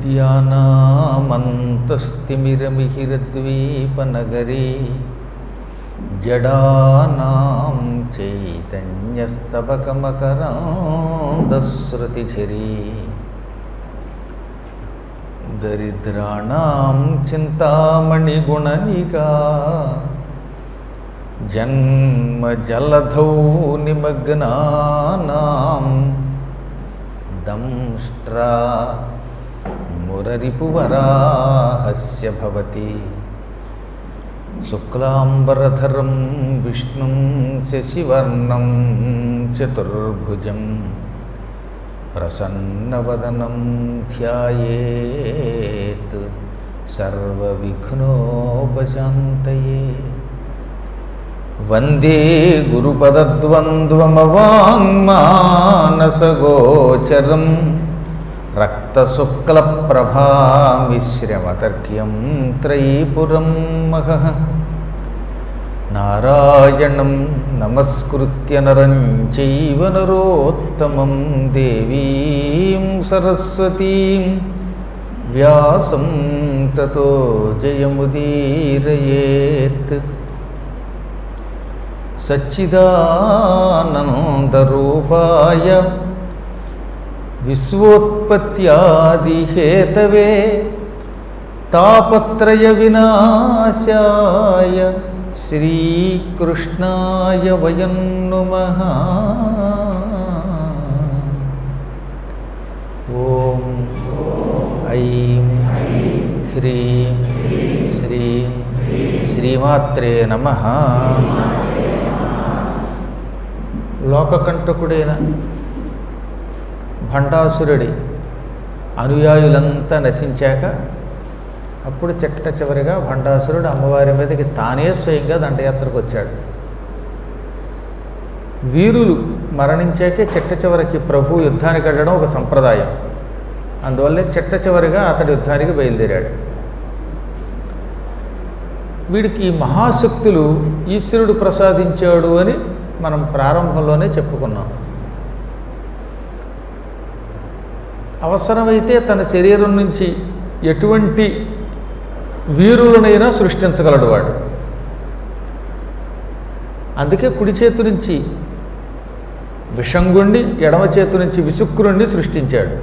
विद्यानामन्तस्तिमिरमिहिरद्वीपनगरे जडानां चैतन्यस्तबकमकरान्दस्रुतिझरी दरिद्राणां चिन्तामणिगुणनिका जन्मजलधौ निमग्नानां दंष्ट्रा मुररिपुवराहस्य भवति शुक्लाम्बरधरं विष्णुं शशिवर्णं चतुर्भुजं प्रसन्नवदनं ध्यायेत् सर्वविघ्नोपशान्तये। वन्दे गुरुपदद्वन्द्वमवाङ्मानसगोचरं रक्तशुक्लप्रभामिश्रमतर्क्यं त्रयीपुरं महः नारायणं नमस्कृत्य नरं चैव नरोत्तमं देवीं सरस्वतीं व्यासं ततो जयमुदीरयेत्। सच्चिदानन्दरूपाय विश्वोत्पत्त्यादिहेतवे तापत्रयविनाशाय श्रीकृष्णाय वयं नुमः। ॐ ऐं ह्रीं श्रीं श्रीमात्रे नमः। లోకకంటకుడైన భండాసురుడి అనుయాయులంతా నశించాక అప్పుడు చిట్ట చివరిగా భండాసురుడు అమ్మవారి మీదకి తానే స్వయంగా దండయాత్రకు వచ్చాడు. వీరులు మరణించాకే చిట్ట చివరికి ప్రభు యుద్ధానికి వెళ్ళడం ఒక సంప్రదాయం. అందువల్లే చిట్ట చివరిగా అతడు యుద్ధానికి బయలుదేరాడు. వీడికి మహాశక్తులు ఈశ్వరుడు ప్రసాదించాడు అని మనం ప్రారంభంలోనే చెప్పుకున్నాం. అవసరమైతే తన శరీరం నుంచి ఎటువంటి వీరులనైనా సృష్టించగలడు వాడు. అందుకే కుడి చేతి నుంచి విషంగుణ్ణి, ఎడమ చేతి నుంచి విశుక్రుణ్ణి సృష్టించాడు.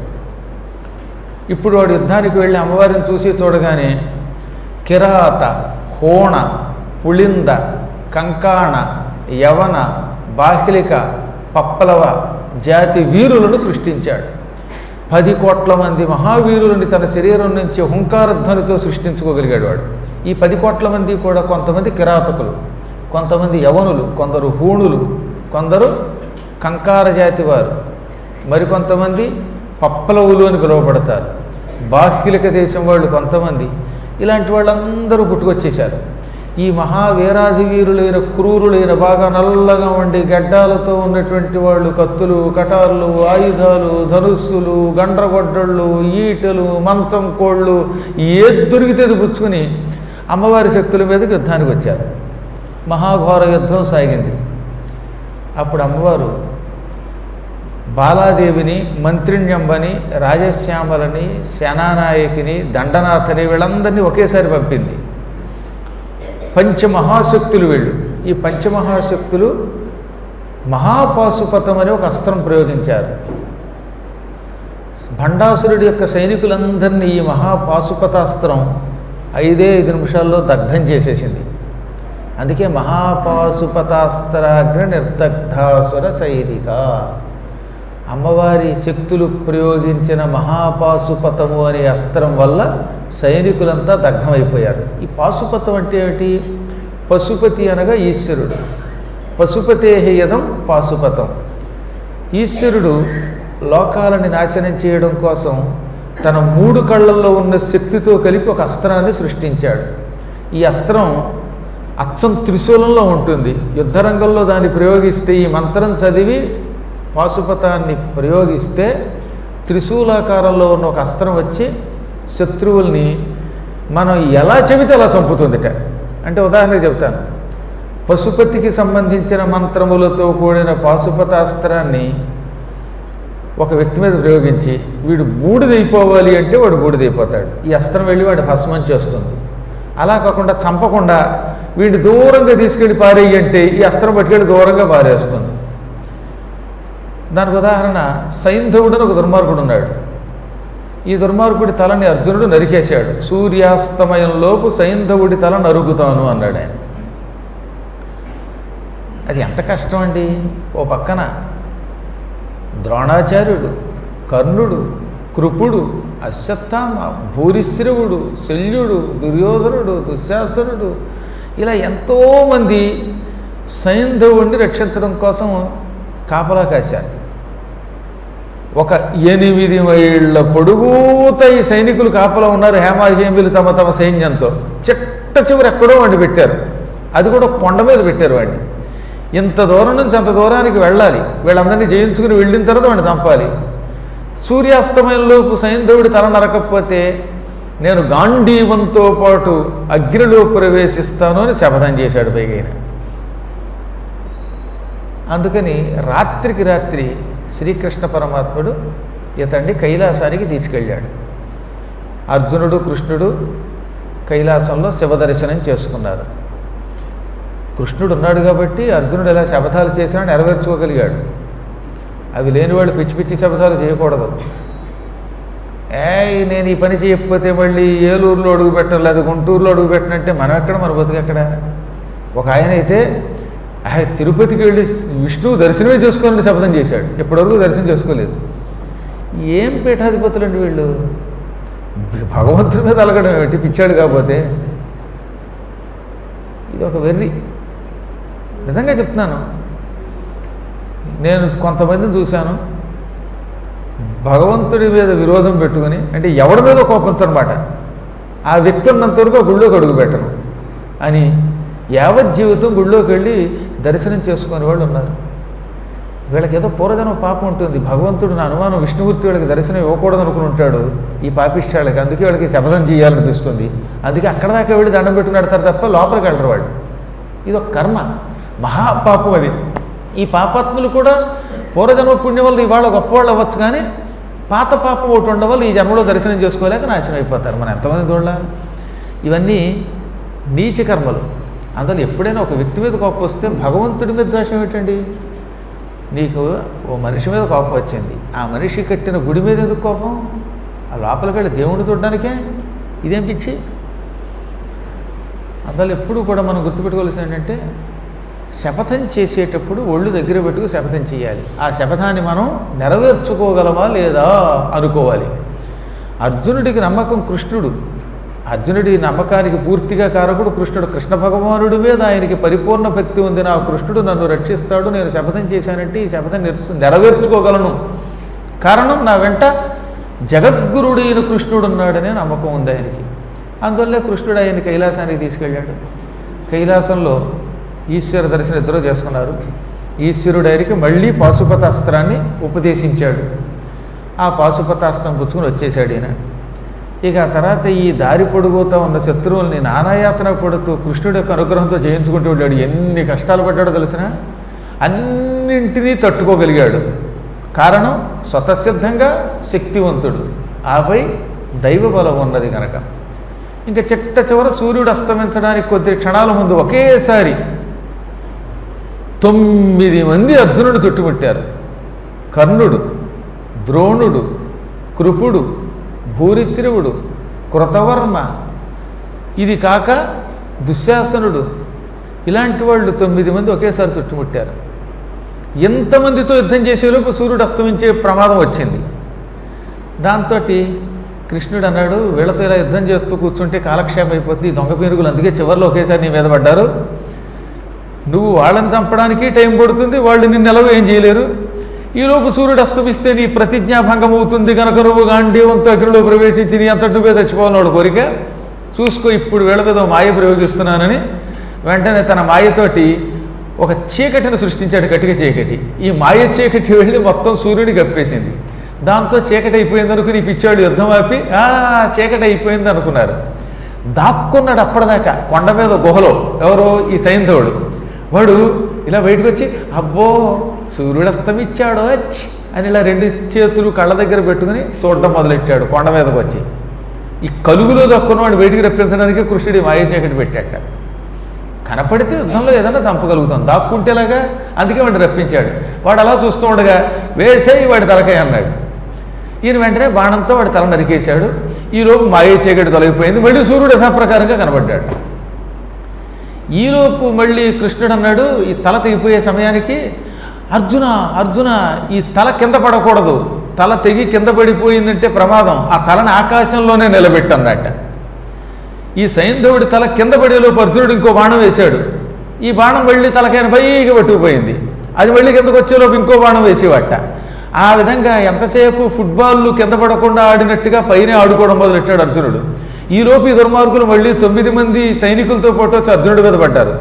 ఇప్పుడు వాడు యుద్ధానికి వెళ్ళి అమ్మవారిని చూసి చూడగానే కిరాత, హోణ, పుళింద, కంకాణ, యవన, బాహ్లిక, పప్పలవ జాతి వీరులను సృష్టించాడు. 10 కోట్ల మంది మహావీరులని తన శరీరం నుంచి హుంకారధ్వనితో సృష్టించుకోగలిగాడు వాడు. ఈ 10 కోట్ల మంది కూడా కొంతమంది కిరాతకులు, కొంతమంది యవనులు, కొందరు హూణులు, కొందరు కంకార జాతి వారు, మరికొంతమంది పప్పలవులు అని పిలువబడతారు. బాహ్లిక దేశం వాళ్ళు కొంతమంది. ఇలాంటి వాళ్ళందరూ పుట్టుకొచ్చేశారు. ఈ మహావీరాధి వీరులైన క్రూరులైన బాగా నల్లగా ఉండి గడ్డాలతో ఉన్నటువంటి వాళ్ళు కత్తులు, కటార్లు, ఆయుధాలు, ధనుస్సులు, గండ్రగొడ్డళ్ళు, ఈటలు, మంచం కోళ్ళు ఏది దొరికితే అది పుచ్చుకుని అమ్మవారి శక్తుల మీదకి యుద్ధానికి వచ్చారు. మహాఘోర యుద్ధం సాగింది. అప్పుడు అమ్మవారు బాలాదేవిని, మంత్రిణ్యంబని, రాజశ్యామలని, సేనానాయకిని, దండనాథని వీళ్ళందరినీ ఒకేసారి పంపింది. పంచమహాశక్తులు వీళ్ళు. ఈ పంచమహాశక్తులు మహాపాశుపతం అనే ఒక అస్త్రం ప్రయోగించారు. భండాసురుడి యొక్క సైనికులందరినీ ఈ మహాపాశుపతాస్త్రం 5 నిమిషాల్లో దగ్ధం చేసేసింది. అందుకే మహాపాశుపతాస్త్రాగ్ర నిర్దగ్ధాసుర సైనిక. అమ్మవారి శక్తులు ప్రయోగించిన మహాపాశుపతము అనే అస్త్రం వల్ల సైనికులంతా దగ్ధమైపోయారు. ఈ పాశుపతం అంటే ఏమిటి? పశుపతి అనగా ఈశ్వరుడు. పశుపతేహయదం పాశుపతం. ఈశ్వరుడు లోకాలని నాశనం చేయడం కోసం తన 3 కళ్ళల్లో ఉన్న శక్తితో కలిపి ఒక అస్త్రాన్ని సృష్టించాడు. ఈ అస్త్రం అచ్చం త్రిశూలంలో ఉంటుంది. యుద్ధరంగంలో దాన్ని ప్రయోగిస్తే, ఈ మంత్రం చదివి పాశుపతాన్ని ప్రయోగిస్తే త్రిశూలాకారంలో ఉన్న ఒక అస్త్రం వచ్చి శత్రువుల్ని మనం ఎలా చెబితే అలా చంపుతుందిట. అంటే ఉదాహరణకు చెప్తాను. పశుపతికి సంబంధించిన మంత్రములతో కూడిన పాశుపతాస్త్రాన్ని ఒక వ్యక్తి మీద ప్రయోగించి వీడు బూడిదైపోవాలి అంటే వాడు బూడిదైపోతాడు. ఈ అస్త్రం వెళ్ళి వాడు భస్మం చేస్తుంది. అలా కాకుండా చంపకుండా వీడిని దూరంగా తీసుకెళ్ళి పారేయి అంటే ఈ అస్త్రం పట్టుకెళ్ళి దూరంగా పారేస్తుంది. దానికి ఉదాహరణ సైంధవుడు అని ఒక దుర్మార్గుడు ఉన్నాడు. ఈ దుర్మార్గుడి తలని అర్జునుడు నరికేశాడు. సూర్యాస్తమయంలోపు సైంధవుడి తల నరుకుతాను అన్నాడు ఆయన. అది ఎంత కష్టం అండి. ఓ పక్కన ద్రోణాచార్యుడు, కర్ణుడు, కృపుడు, అశ్వత్థామ, భూరిశ్రవుడు, శల్యుడు, దుర్యోధనుడు, దుశ్శాసనుడు, ఇలా ఎంతోమంది సైంధవుడిని రక్షించడం కోసం కాపలా కాశారు. ఒక 8 మైళ్ళ పొడుగుత ఈ సైనికులు కాపలా ఉన్నారు. హేమాహేమిలు తమ తమ సైన్యంతో చిట్ట చివరి ఎక్కడో వాడిని పెట్టారు. అది కూడా కొండ మీద పెట్టారు వాడిని. ఇంత దూరం నుంచి అంత దూరానికి వెళ్ళాలి. వీళ్ళందరినీ జయించుకుని వెళ్ళిన తర్వాత వాడిని చంపాలి. సూర్యాస్తమయంలోపు సైంధవుడి తల నరకపోతే నేను గాంధీవంతో పాటు అగ్నిలో ప్రవేశిస్తాను అని శపథం చేశాడు పైగా. అందుకని రాత్రికి రాత్రి శ్రీకృష్ణ పరమాత్ముడు ఇతన్ని కైలాసానికి తీసుకెళ్ళాడు. అర్జునుడు, కృష్ణుడు కైలాసంలో శివదర్శనం చేసుకున్నారు. కృష్ణుడు ఉన్నాడు కాబట్టి అర్జునుడు ఎలా శపథాలు చేసినా నెరవేర్చుకోగలిగాడు. అవి లేనివాడు పిచ్చి పిచ్చి శపథాలు చేయకూడదు. నేను ఈ పని చేయకపోతే మళ్ళీ ఏలూరులో అడుగు పెట్టాలి, అది గుంటూరులో అడుగు పెట్టినంటే మనం ఎక్కడ, మన బతుకెక్కడ. ఒక ఆయన అయితే తిరుపతికి వెళ్ళి విష్ణువు దర్శనమే చేసుకోవాలని శపథం చేశాడు. ఎప్పటివరకు దర్శనం చేసుకోలేదు. ఏం పీఠాధిపతులు అండి వీళ్ళు. భగవంతుడి మీద అలగడం ఏమిటి పిచ్చాడు కాకపోతే. ఇది ఒక వెర్రి. నిజంగా చెప్తున్నాను. నేను కొంతమందిని చూశాను భగవంతుడి మీద విరోధం పెట్టుకుని, అంటే ఎవడి మీద కోపంతో అనమాట, ఆ వ్యక్తి ఉన్నంతవరకు ఆ గుళ్ళోకి అడుగు పెట్టను అని యావజ్జీవితం గుళ్ళోకి వెళ్ళి దర్శనం చేసుకునే వాళ్ళు ఉన్నారు. వీళ్ళకి ఏదో పూర్వజన్మ పాపం ఉంటుంది. భగవంతుడు నా అనుమానం విష్ణుమూర్తి వీళ్ళకి దర్శనం ఇవ్వకూడదు అనుకుని ఉంటాడు ఈ పాపిష్టాళ్ళకి. అందుకే వాళ్ళకి శపథం చేయాలనిపిస్తుంది. అందుకే అక్కడ దాకా వెళ్ళి దండం పెట్టుకుని పెడతారు తప్ప లోపలికి వెళ్ళరు వాళ్ళు. ఇది ఒక కర్మ, మహాపాపం అది. ఈ పాపాత్ములు కూడా పూర్వజన్మ పుణ్యం వల్ల ఇవాళ గొప్పవాళ్ళు అవ్వచ్చు, కానీ పాత పాపం ఒకటి ఉండవల్ల ఈ జన్మలో దర్శనం చేసుకోలేక నాశనం అయిపోతారు. మనం ఎంతమంది చూడాల. ఇవన్నీ నీచ కర్మలు. అందులో ఎప్పుడైనా ఒక వ్యక్తి మీద కోపం వస్తే భగవంతుడి మీద ద్వేషం ఏంటండి. నీకు ఓ మనిషి మీద కోపం వచ్చింది, ఆ మనిషి కట్టిన గుడి మీద ఎందుకు కోపం? ఆ లోపలికి వెళ్ళి దేవుడిని చూడడానికే. ఇదేం పిచ్చి. అందులో ఎప్పుడు కూడా మనం గుర్తుపెట్టుకోవాల్సింది ఏంటంటే శపథం చేసేటప్పుడు ఒళ్ళు దగ్గర పెట్టుకు శపథం చేయాలి. ఆ శపథాన్ని మనం నెరవేర్చుకోగలమా లేదా అనుకోవాలి. అర్జునుడికి నమ్మకం కృష్ణుడు. అర్జునుడి నమ్మకానికి పూర్తిగా కారకుడు కృష్ణుడు. కృష్ణ భగవానుడి మీద ఆయనకి పరిపూర్ణ భక్తి ఉంది. నా కృష్ణుడు నన్ను రక్షిస్తాడు, నేను శపథం చేశానంటే ఈ శపథం నెరవేర్చుకోగలను. కారణం నా వెంట జగద్గురుడైన కృష్ణుడు ఉన్నాడనే నమ్మకం ఉంది ఆయనకి. అందువల్లే కృష్ణుడు ఆయన కైలాసానికి తీసుకెళ్ళాడు. కైలాసంలో ఈశ్వర దర్శనం ఇద్దరూ చేసుకున్నారు. ఈశ్వరుడు ఆయనకి మళ్ళీ పాశుపతాస్త్రాన్ని ఉపదేశించాడు. ఆ పాశుపతాస్త్రం పుచ్చుకుని వచ్చేసాడు ఈయన. ఇక ఆ తర్వాత ఈ దారి పొడుగుతూ ఉన్న శత్రువుల్ని నానాయాతన పడుతూ కృష్ణుడి యొక్క అనుగ్రహంతో జయించుకుంటూ వెళ్ళాడు. ఎన్ని కష్టాలు పడ్డాడో తెలిసిన అన్నింటినీ తట్టుకోగలిగాడు. కారణం స్వతసిద్ధంగా శక్తివంతుడు, ఆపై దైవ బలం ఉన్నది కనుక. ఇంకా చిట్ట చివర సూర్యుడు అస్తమించడానికి కొద్ది క్షణాల ముందు ఒకేసారి 9 మంది అర్జునుడు చుట్టుముట్టారు. కర్ణుడు, ద్రోణుడు, కృపుడు, భూరిశ్రవుడు, కృతవర్మ, ఇది కాక దుశ్శాసనుడు, ఇలాంటి వాళ్ళు 9 మంది ఒకేసారి చుట్టుముట్టారు. ఎంతమందితో యుద్ధం చేసేలోపు సూర్యుడు అస్తమించే ప్రమాదం వచ్చింది. దాంతో కృష్ణుడు అన్నాడు, వీళ్ళతో ఇలా యుద్ధం చేస్తూ కూర్చుంటే కాలక్షేపం అయిపోతుంది, ఈ దొంగ పీనుగులు అందుకే చివరిలో ఒకేసారి నీ మీద పడ్డారు. నువ్వు వాళ్ళని చంపడానికి టైం పడుతుంది, వాళ్ళు నిన్ను ఎలాగో ఏం చేయలేరు. ఈలోపు సూర్యుడు అస్తమిస్తే నీ ప్రతిజ్ఞాభంగం అవుతుంది కనుక నువ్వు గాంధీవంతో అగ్నిలో ప్రవేశించి నీ అంతటి నువ్వే చచ్చిపోవాలన్నాడు కోరిక. చూసుకో ఇప్పుడు వీళ్ళ మీద మాయ ప్రయోగిస్తున్నానని వెంటనే తన మాయతోటి ఒక చీకటిని సృష్టించాడు, కటిక చీకటి. ఈ మాయ చీకటి వెళ్ళి మొత్తం సూర్యుడిని కప్పేసింది. దాంతో చీకటి అయిపోయింది అనుకుని పిచ్చాడు యుద్ధం ఆపి చీకటి అయిపోయింది అనుకున్నారు. దాక్కున్నాడు అప్పటిదాకా కొండ మీద గుహలో. ఎవరో ఈ సైంధవుడు. వాడు ఇలా బయటకు వచ్చి అబ్బో సూర్యుడు అస్తమిచ్చాడో అని ఇలా రెండు చేతులు కళ్ళ దగ్గర పెట్టుకుని చూడడం మొదలెట్టాడు కొండ మీదకి వచ్చి. ఈ కలుగులో దక్కున్నవాడు బయటికి రప్పించడానికి కృష్ణుడి మాయ చీకటి పెట్టాట. కనపడితే యుద్ధంలో ఏదైనా చంపగలుగుతాం, దాక్కుంటేలాగా, అందుకే వాడిని రప్పించాడు. వాడు అలా చూస్తూ ఉండగా వేసేయి వాడి తలకాయ అన్నాడు. ఈయన వెంటనే బాణంతో వాడి తల నరికేశాడు. ఈలోపు మాయ చీకటి తొలగిపోయింది, మళ్ళీ సూర్యుడు యథాప్రకారంగా కనబడ్డాడు. ఈలోపు మళ్ళీ కృష్ణుడు అన్నాడు ఈ తల తెగిపోయే సమయానికి, అర్జున అర్జున ఈ తల కింద పడకూడదు, తల తెగి కింద పడిపోయిందంటే ప్రమాదం, ఆ తలని ఆకాశంలోనే నిలబెట్టన్నట్ట. ఈ సైంధవుడి తల కింద పడేలోపు అర్జునుడు ఇంకో బాణం వేశాడు. ఈ బాణం మళ్ళీ తలకైన పైకి పట్టుకుపోయింది, అది మళ్ళీ కిందకు వచ్చేలోపు ఇంకో బాణం వేసేవాట. ఆ విధంగా ఎంతసేపు ఫుట్బాల్ కింద పడకుండా ఆడినట్టుగా పైనే ఆడుకోవడం మొదలెట్టాడు అర్జునుడు. ఈలోపు ఈ దుర్మార్గులు మళ్ళీ 9 మంది సైనికులతో పాటు వచ్చి అర్జునుడి మీద పడ్డారు.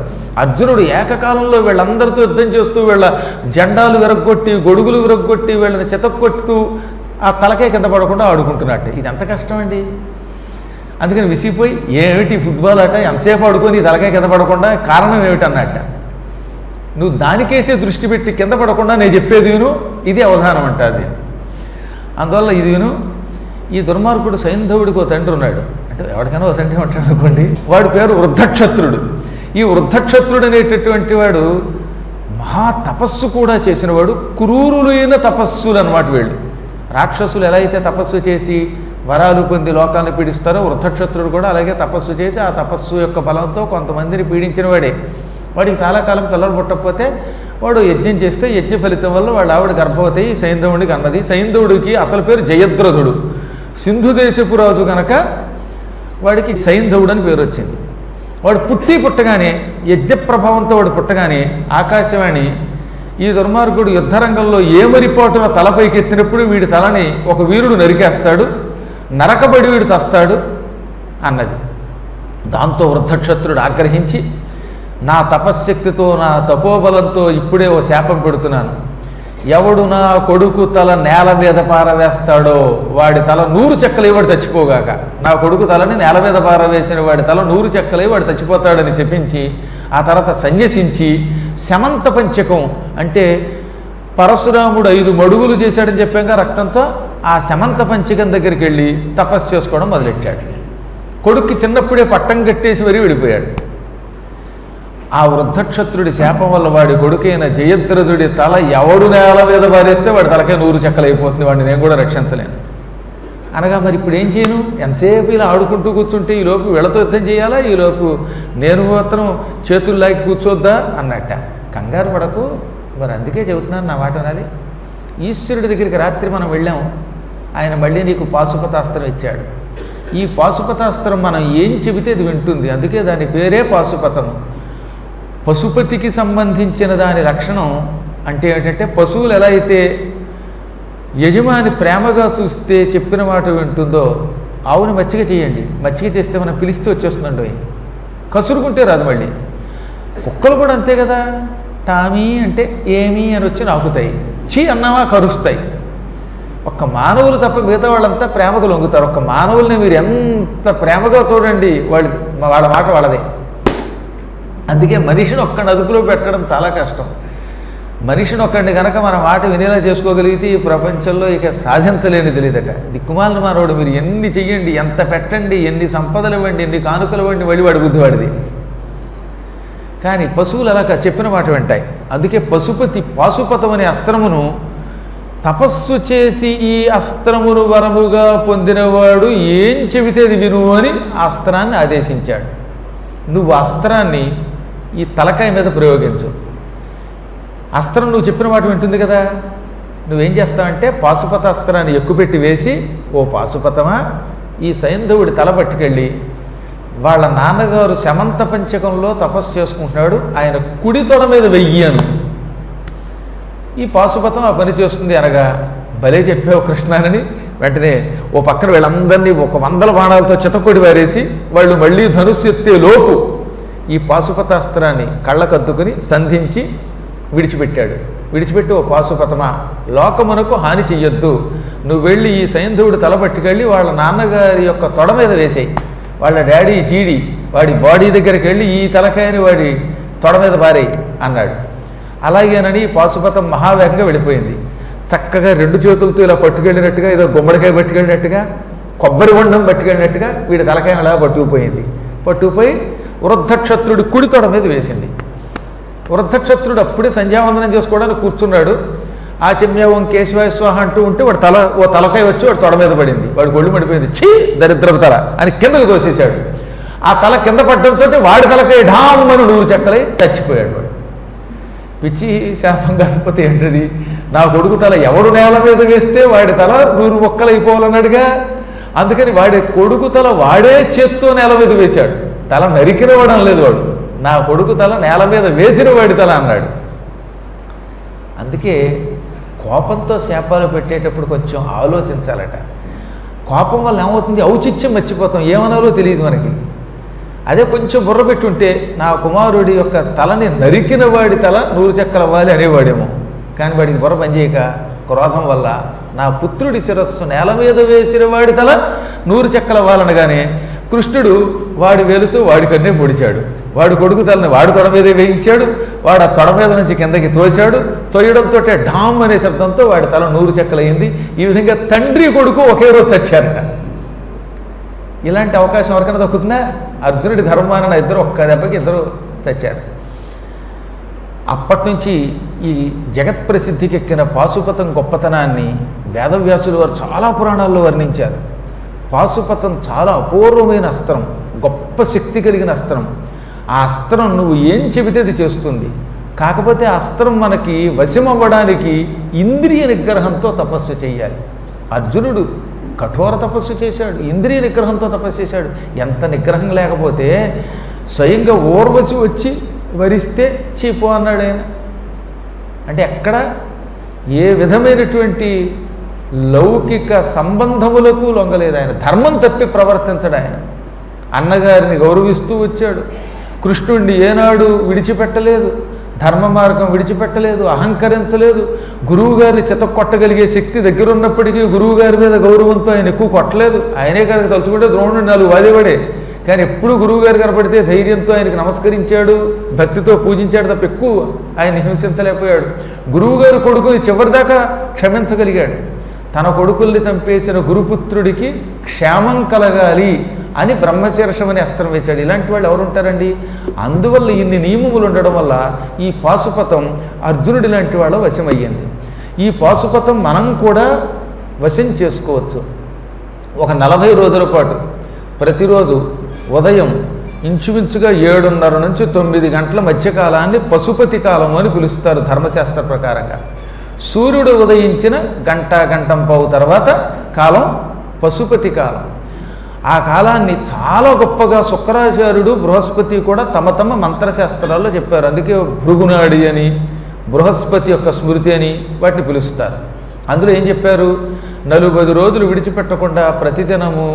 అర్జునుడు ఏకకాలంలో వీళ్ళందరితో యుద్ధం చేస్తూ వీళ్ళ జెండాలు విరగ్గొట్టి గొడుగులు విరగ్గొట్టి వీళ్ళని చితక్కొట్టుతూ ఆ తలకే కింద పడకుండా ఆడుకుంటున్నట్టు. ఇది ఎంత కష్టం అండి. అందుకని విసిగిపోయి ఏమిటి ఫుట్బాల్ ఆట, ఎంతసేపు ఆడుకొని ఈ తలకాయ కింద పడకుండా, కారణం ఏమిటన్నట్ట. నువ్వు దానికేసే దృష్టి పెట్టి కింద పడకుండా నేను చెప్పేది విను, ఇది అవధానం అంటాది. అందువల్ల ఇది విను. ఈ దుర్మార్గుడు సైంధవుడికి ఓ తండ్రి ఉన్నాడు, అంటే ఎవరికైనా ఓ తండ్రి ఉంటాడు అనుకోండి. వాడి పేరు వృద్ధక్షత్రుడు. ఈ వృద్ధక్షత్రుడు అనేటటువంటి వాడు మహా తపస్సు కూడా చేసినవాడు. క్రూరులైన తపస్సులు అన్నమాట వీళ్ళు. రాక్షసులు ఎలా అయితే తపస్సు చేసి వరాలు పొంది లోకాన్ని పీడిస్తారో, వృద్ధక్షత్రుడు కూడా అలాగే తపస్సు చేసి ఆ తపస్సు యొక్క బలంతో కొంతమందిని పీడించిన వాడే. వాడికి చాలా కాలం పిల్లలు పుట్టకపోతే వాడు యజ్ఞం చేస్తే యజ్ఞ ఫలితం వల్ల వాళ్ళ ఆవిడ గర్భవతి సైంధవుడికి అన్నది. సైంధవుడికి అసలు పేరు జయద్రథుడు. సింధు దేశపు రాజు కనుక వాడికి సైంధవుడు అని పేరు వచ్చింది. వాడు పుట్టగానే యజ్ఞ ప్రభావంతో వాడు పుట్టగానే ఆకాశవాణి ఈ దుర్మార్గుడు యుద్ధరంగంలో ఏమరిపాటున తలపైకి ఎత్తినప్పుడు వీడి తలని ఒక వీరుడు నరికేస్తాడు, నరకబడి వీడు చస్తాడు అన్నది. దాంతో వృద్ధక్షత్రుడు ఆగ్రహించి, నా తపశ్శక్తితో నా తపోబలంతో ఇప్పుడే ఓ శాపం పెడుతున్నాను, ఎవడు నా కొడుకు తల నేల మీద పారవేస్తాడో వాడి తల 100 చెక్కలై వాడు చచ్చిపోగాక. నా కొడుకు తలని నేల మీద పారవేసిన వాడి తల 100 చెక్కలై వాడు చచ్చిపోతాడని శపించి ఆ తర్వాత సన్యసించి శమంత పంచకం అంటే పరశురాముడు 5 మడుగులు చేశాడని చెప్పాక రక్తంతో ఆ శమంత పంచకం దగ్గరికి వెళ్ళి తపస్సు చేసుకోవడం మొదలెట్టాడు. కొడుక్కి చిన్నప్పుడే పట్టం కట్టేసి మరీ వెళ్ళిపోయాడు. ఆ వృద్ధక్షత్రుడి శాపం వల్ల వాడి కొడుకైన జయద్రథుడి తల ఎవడు నేల మీద పారేస్తే వాడి తలకే 100 చెక్కలు అయిపోతుంది, వాడిని నేను కూడా రక్షించలేను అనగా మరి ఇప్పుడు ఏం చేయను, ఎంతసేపు ఇలా ఆడుకుంటూ కూర్చుంటే ఈలోపు వీళ్ళతో యుద్ధం చేయాలా, ఈలోపు నేను మాత్రం చేతులు లాగి కూర్చోద్దా అన్నట్ట. కంగారు పడకు, మరి అందుకే చెబుతున్నాను, నా మాట అనాలి. ఈశ్వరుడి దగ్గరికి రాత్రి మనం వెళ్ళాము, ఆయన మళ్ళీ నీకు పాశుపతాస్త్రం ఇచ్చాడు. ఈ పాశుపతాస్త్రం మనం ఏం చెబితే అది వింటుంది, అందుకే దాని పేరే పాశుపతము. పశుపతికి సంబంధించిన దాని లక్షణం అంటే ఏంటంటే, పశువులు ఎలా అయితే యజమాని ప్రేమగా చూస్తే చెప్పిన మాట వింటుందో, ఆవుని మచ్చిక చేయండి, మచ్చిక చేస్తే మనం పిలిస్తే వచ్చేస్తుందండి, కసురుకుంటే రాదు. మళ్ళీ కుక్కలు కూడా అంతే కదా, టామీ అంటే ఏమీ అని వచ్చి నాకుతాయి, చీ అన్నావా కరుస్తాయి. ఒక్క మానవులు తప్ప మిగతా వాళ్ళంతా ప్రేమకు లొంగుతారు. ఒక్క మానవుల్ని మీరు ఎంత ప్రేమగా చూడండి, వాళ్ళ మాట వాళ్ళదే. అందుకే మనిషిని ఒక్కడిని అదుపులో పెట్టడం చాలా కష్టం. మనిషిని ఒక్కడిని కనుక మన మాట వినేలా చేసుకోగలిగితే ఈ ప్రపంచంలో ఇక సాధించలేని తెలియదట. దిక్కుమాలిన మానవుడు మీరు ఎన్ని చెయ్యండి, ఎంత పెట్టండి, ఎన్ని సంపదలు ఇవ్వండి, ఎన్ని కానుకలు ఇవ్వండి, మళ్ళీ వాడి బుద్ధి వాడిది. కానీ పశువులు అలా చెప్పిన మాట వింటాయి. అందుకే పాశుపతం అనే అస్త్రమును తపస్సు చేసి ఈ అస్త్రమును వరముగా పొందినవాడు ఏం చెబితే అది విను అని ఆ అస్త్రాన్ని ఆదేశించాడు. నువ్వు అస్త్రాన్ని ఈ తలకాయ మీద ప్రయోగించు. అస్త్రం నువ్వు చెప్పిన మాట వింటుంది కదా, నువ్వేం చేస్తావంటే పాశుపత అస్త్రాన్ని ఎక్కుపెట్టి వేసి, ఓ పాశుపతమా, ఈ సైంధవుడి తల పట్టుకెళ్ళి వాళ్ళ నాన్నగారు శమంత పంచకంలో తపస్సు చేసుకుంటున్నాడు, ఆయన కుడి తొడ మీద వెయ్యను. ఈ పాశుపతం ఆ పని చేస్తుంది అనగా, భలే చెప్పావు కృష్ణానని వెంటనే ఓ పక్కన వీళ్ళందరినీ 100 బాణాలతో చితకొడి వారేసి వాళ్ళు మళ్ళీ ధనుస్సు ఎత్తే లోపు ఈ పాశుపతాస్త్రాన్ని కళ్ళకద్దుకుని సంధించి విడిచిపెట్టాడు. విడిచిపెట్టి, ఓ పాశుపతమా, లోకమునకు హాని చెయ్యొద్దు, నువ్వు వెళ్ళి ఈ సైంధవుడి తల పట్టుకెళ్ళి వాళ్ళ నాన్నగారి యొక్క తొడ మీద వేసేయి, వాళ్ళ డాడీ జీడి వాడి బాడీ దగ్గరికి వెళ్ళి ఈ తలకాయని వాడి తొడ మీద పారేయి అన్నాడు. అలాగేనని పాశుపతం మహావేగంగా వెళ్ళిపోయింది. చక్కగా రెండు చేతులతో ఇలా పట్టుకెళ్ళినట్టుగా, ఏదో గుమ్మడికాయ పట్టుకెళ్ళినట్టుగా, కొబ్బరి బొండం పట్టుకెళ్ళినట్టుగా వీడి తలకాయ అలా పట్టుకుపోయింది. పట్టుకుపోయి వృద్ధక్షత్రుడి కుడి తొడ మీద వేసింది. వృద్ధక్షత్రుడు అప్పుడే సంధ్యావందనం చేసుకోవడానికి కూర్చున్నాడు. ఆచమ్యవం కేశవాయ స్వాహ అంటూ ఉంటే వాడు తలకాయ వచ్చి వాడు తొడ మీద పడింది. వాడు ఒళ్ళు పడిపోయింది. ఛీ దరిద్రపు తల అని కిందకు తోసేశాడు. ఆ తల కింద పట్టడంతో వాడి తలకాయ ఢామ్మని నూరు చెక్కలై చచ్చిపోయాడు. వాడు పిచ్చి శాపం కాకపోతే ఏంటది? నా కొడుకు తల ఎవడు నేల మీద వేస్తే వాడి తల 100 మొక్కలైపోవాలన్నాడుగా. అందుకని వాడి కొడుకు తల వాడే చేత్తో నేల మీద వేశాడు. తల నరికిన వాడు అనలేదు వాడు, నా కొడుకు తల నేల మీద వేసిన వాడి తల అన్నాడు. అందుకే కోపంతో శాపాలు పెట్టేటప్పుడు కొంచెం ఆలోచించాలట. కోపం వల్ల ఏమవుతుంది? ఔచిత్యం మర్చిపోతాం, ఏమనాలో తెలియదు మనకి. అదే కొంచెం బుర్ర పెట్టుంటే నా కుమారుడి యొక్క తలని నరికిన వాడి తల 100 చెక్కలు అవ్వాలి అనేవాడేమో. కానీ వాడికి బుర్ర పనిచేయక క్రోధం వల్ల నా పుత్రుడి శిరస్సు నేల మీద వేసిన వాడి తల 100 చెక్కలు అవ్వాలనగానే కృష్ణుడు వాడి వేలుతో వాడి కన్నే పొడిచాడు. వాడి కొడుకు తలని వాడి తొడ మీదే వేయించాడు. వాడు ఆ తొడ మీద నుంచి కిందకి తోశాడు. తోయడంతో ఢామ్ అనే శబ్దంతో వాడి తల 100 చెక్కలయ్యింది. ఈ విధంగా తండ్రి కొడుకు ఒకే రోజు చచ్చారట. ఇలాంటి అవకాశం ఎవరికైనా దక్కుతుందా? అర్జునుడి ధర్మాన ఇద్దరు ఒక్క దెబ్బకి ఇద్దరు చచ్చారు. అప్పటి నుంచి ఈ జగత్ ప్రసిద్ధికి ఎక్కిన పాశుపతం గొప్పతనాన్ని వేదవ్యాసులు వారు చాలా పురాణాల్లో వర్ణించారు. పాశుపతం చాలా అపూర్వమైన అస్త్రం, గొప్ప శక్తి కలిగిన అస్త్రం. ఆ అస్త్రం నువ్వు ఏం చెబితే అది చేస్తుంది. కాకపోతే ఆ అస్త్రం మనకి వశమవ్వడానికి ఇంద్రియ నిగ్రహంతో తపస్సు చేయాలి. అర్జునుడు కఠోర తపస్సు చేశాడు, ఇంద్రియ నిగ్రహంతో తపస్సు చేశాడు. ఎంత నిగ్రహం లేకపోతే స్వయంగా ఊర్వశి వచ్చి వరిస్తే చీపో అన్నాడు ఆయన. అంటే ఎక్కడ ఏ విధమైనటువంటి లౌకిక సంబంధములకు లొంగలేదు ఆయన. ధర్మం తప్పి ప్రవర్తించడు ఆయన. అన్నగారిని గౌరవిస్తూ వచ్చాడు. కృష్ణుడిని ఏనాడు విడిచిపెట్టలేదు, ధర్మ మార్గం విడిచిపెట్టలేదు, అహంకరించలేదు. గురువుగారిని చితక్కొట్టగలిగే శక్తి దగ్గర ఉన్నప్పటికీ గురువుగారి మీద గౌరవంతో ఆయన ఎక్కువ కొట్టలేదు. ఆయనే కనుక తలుచుకుంటే ద్రోణుడు 4 వాదేవాడే. కానీ ఎప్పుడు గురువుగారు కనపడితే ధైర్యంతో ఆయనకు నమస్కరించాడు, భక్తితో పూజించాడు తప్ప ఎక్కువ ఆయన హింసించలేకపోయాడు. గురువుగారు కొడుకుని చివరిదాకా క్షమించగలిగాడు. తన కొడుకుల్ని చంపేసిన గురుపుత్రుడికి క్షేమం కలగాలి అని బ్రహ్మశీర్షమని అస్త్రం వేశాడు. ఇలాంటి వాళ్ళు ఎవరు ఉంటారండి? అందువల్ల ఇన్ని నియమములు ఉండడం వల్ల ఈ పాశుపతం అర్జునుడి లాంటి వాళ్ళ వశమయ్యింది. ఈ పాశుపతం మనం కూడా వశం చేసుకోవచ్చు. ఒక 40 రోజుల పాటు ప్రతిరోజు ఉదయం ఇంచుమించుగా 7:30 నుంచి 9 గంటల మధ్యకాలాన్ని పశుపతి కాలం అని పిలుస్తారు ధర్మశాస్త్ర ప్రకారంగా. సూర్యుడు ఉదయించిన గంటం పావు తర్వాత కాలం పశుపతి కాలం. ఆ కాలాన్ని చాలా గొప్పగా శుక్రాచార్యుడు, బృహస్పతి కూడా తమ తమ మంత్రశాస్త్రాల్లో చెప్పారు. అందుకే భృగునాడి అని, బృహస్పతి యొక్క స్మృతి అని వాటిని పిలుస్తారు. అందులో ఏం చెప్పారు? 40 రోజులు విడిచిపెట్టకుండా ప్రతిదినము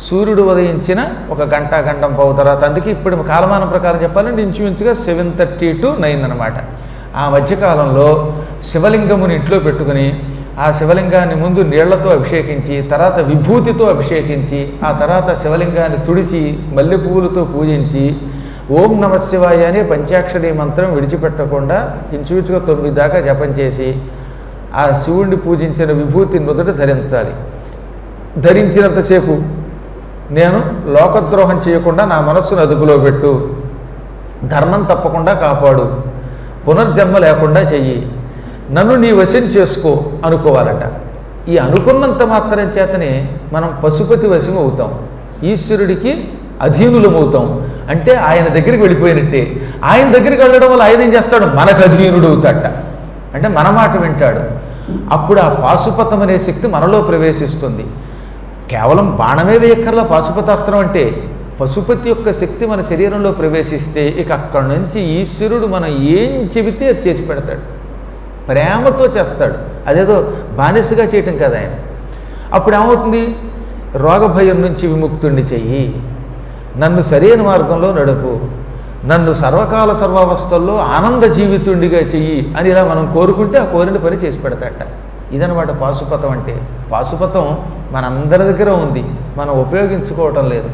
సూర్యుడు ఉదయించిన ఒక గంటం పావు తర్వాత, అందుకే ఇప్పుడు కాలమానం ప్రకారం చెప్పాలంటే ఇంచుమించుగా 7:30 to 9 అనమాట. ఆ మధ్యకాలంలో శివలింగముని ఇంట్లో పెట్టుకుని ఆ శివలింగాన్ని ముందు నీళ్లతో అభిషేకించి, తర్వాత విభూతితో అభిషేకించి, ఆ తర్వాత శివలింగాన్ని తుడిచి మల్లె పువ్వులతో పూజించి ఓం నమ శివాయ అనే పంచాక్షరి మంత్రం విడిచిపెట్టకుండా ఇంచుమించుగా 9 దాకా జపం చేసి ఆ శివుణ్ణి పూజించిన విభూతి నుదుట ధరించాలి. ధరించినంతసేపు నేను లోకద్రోహం చేయకుండా నా మనస్సును అదుపులో పెట్టు, ధర్మం తప్పకుండా కాపాడు, పునర్జన్మ లేకుండా చెయ్యి, నన్ను నీ వశం చేసుకో అనుకోవాలట. ఈ అనుకున్నంత మాత్రం చేతనే మనం పశుపతి వశం అవుతాం, ఈశ్వరుడికి అధీనులమవుతాం. అంటే ఆయన దగ్గరికి వెళ్ళిపోయినట్టే. ఆయన దగ్గరికి వెళ్ళడం వల్ల ఆయన ఏం చేస్తాడు? మనకు అధీనుడు అవుతాడట. అంటే మన మాట వింటాడు. అప్పుడు ఆ పాశుపతం అనే శక్తి మనలో ప్రవేశిస్తుంది. కేవలం బాణమే వేయక్కర్లా పాశుపతాస్త్రం అంటే. పశుపతి యొక్క శక్తి మన శరీరంలో ప్రవేశిస్తే ఇక అక్కడి నుంచి ఈశ్వరుడు మనం ఏం చెబితే అది చేసి పెడతాడు. ప్రేమతో చేస్తాడు. అదేదో బానిసగా చేయటం కదా ఆయన. అప్పుడు ఏమవుతుంది? రోగభయం నుంచి విముక్తుణ్ణి చెయ్యి, నన్ను సరైన మార్గంలో నడుపు, నన్ను సర్వకాల సర్వావస్థల్లో ఆనంద జీవితుడిగా చెయ్యి అని ఇలా మనం కోరుకుంటే ఆ కోరిన పని చేసి పెడతాట. ఇదనమాట పాశుపతం అంటే. పాశుపతం మనందరి దగ్గర ఉంది, మనం ఉపయోగించుకోవటం లేదు.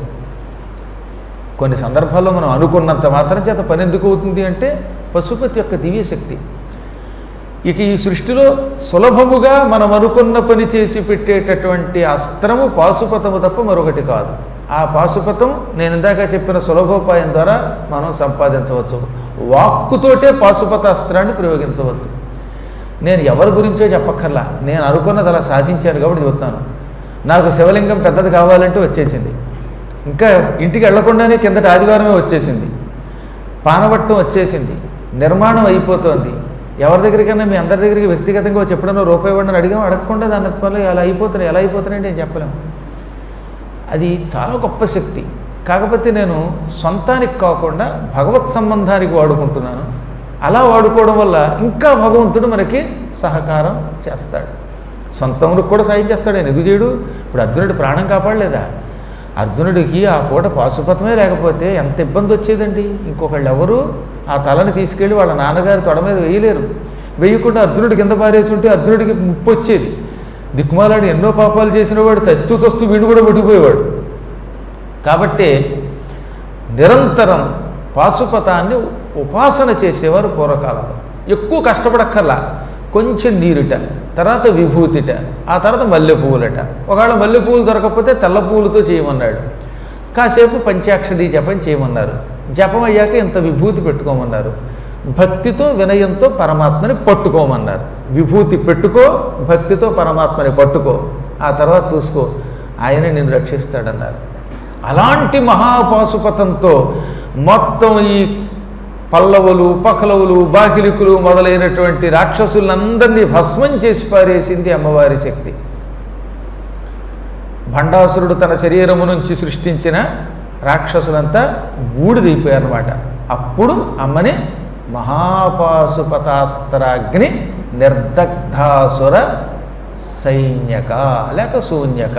కొన్ని సందర్భాల్లో మనం అనుకున్నంత మాత్రం చేత పని ఎందుకు అవుతుంది అంటే పశుపతి యొక్క దివ్యశక్తి. ఇక ఈ సృష్టిలో సులభముగా మనం అనుకున్న పని చేసి పెట్టేటటువంటి అస్త్రము పాశుపతము తప్ప మరొకటి కాదు. ఆ పాశుపతం నేను ఇందాక చెప్పిన సులభోపాయం ద్వారా మనం సంపాదించవచ్చు. వాక్కుతోటే పాశుపత అస్త్రాన్ని ప్రయోగించవచ్చు. నేను ఎవరి గురించో చెప్పక్కర్లా, నేను అనుకున్నది అలా సాధించాను కాబట్టి చెబుతాను. నాకు శివలింగం పెద్దది కావాలంటే వచ్చేసింది. ఇంకా ఇంటికి వెళ్లకుండానే కిందటి ఆదివారమే వచ్చేసింది. పానవట్టం వచ్చేసింది, నిర్మాణం అయిపోతుంది. ఎవరి దగ్గరికైనా మీ అందరి దగ్గరికి వ్యక్తిగతంగా వచ్చి ఎప్పుడైనా రూపాయి ఇవ్వండి అడిగాం, అడగకుండా దాని పనులు ఎలా అయిపోతున్నాయి నేను చెప్పలేము. అది చాలా గొప్ప శక్తి. కాకపోతే నేను సొంతానికి కాకుండా భగవత్ సంబంధానికి వాడుకుంటున్నాను. అలా వాడుకోవడం వల్ల ఇంకా భగవంతుడు మనకి సహకారం చేస్తాడు. సొంతములకు కూడా సాయం చేస్తాడు. ఆయన ఎందుకు చేయడు? ఇప్పుడు అర్జునుడి ప్రాణం కాపాడలేదా? అర్జునుడికి ఆ పూట పాశుపతమే లేకపోతే ఎంత ఇబ్బంది వచ్చేదండి. ఇంకొకళ్ళు ఎవరు ఆ తలని తీసుకెళ్ళి వాళ్ళ నాన్నగారి తొడ మీద వేయలేరు. వేయకుండా అర్జునుడి కింద పారేసి ఉంటే అర్జునుడికి ముప్పు వచ్చేది. దిక్కుమాలాడు ఎన్నో పాపాలు చేసిన వాడు చస్తూ వీడు కూడా పట్టుకుపోయేవాడు. కాబట్టి నిరంతరం పాశుపతాన్ని ఉపాసన చేసేవారు పూర్వకాలంలో. ఎక్కువ కష్టపడక్కర్లా, కొంచెం నీరుట, తర్వాత విభూతిట, ఆ తర్వాత మల్లె పువ్వులట. ఒకవేళ మల్లె పువ్వులు దొరకకపోతే తెల్ల పువ్వులతో చేయమన్నాడు. కాసేపు పంచాక్షరి జపం చేయమన్నారు. జపం అయ్యాక ఇంత విభూతి పెట్టుకోమన్నారు. భక్తితో వినయంతో పరమాత్మని పట్టుకోమన్నారు. విభూతి పెట్టుకో, భక్తితో పరమాత్మని పట్టుకో, ఆ తర్వాత చూసుకో, ఆయన నిన్ను రక్షిస్తాడన్నారు. అలాంటి మహాపాశుపతంతో మొత్తం ఈ పల్లవులు, పకలవులు, బాకిలికులు మొదలైనటువంటి రాక్షసులందరినీ భస్మం చేసి పారేసింది అమ్మవారి శక్తి. భండాసురుడు తన శరీరము నుంచి సృష్టించిన రాక్షసులంతా బూడిదైపోయారన్నమాట. అప్పుడు అమ్మని మహాపాశుపతాస్త్రాగ్ని నిర్దగ్ధాసుర సైన్యక లేక శూన్యక,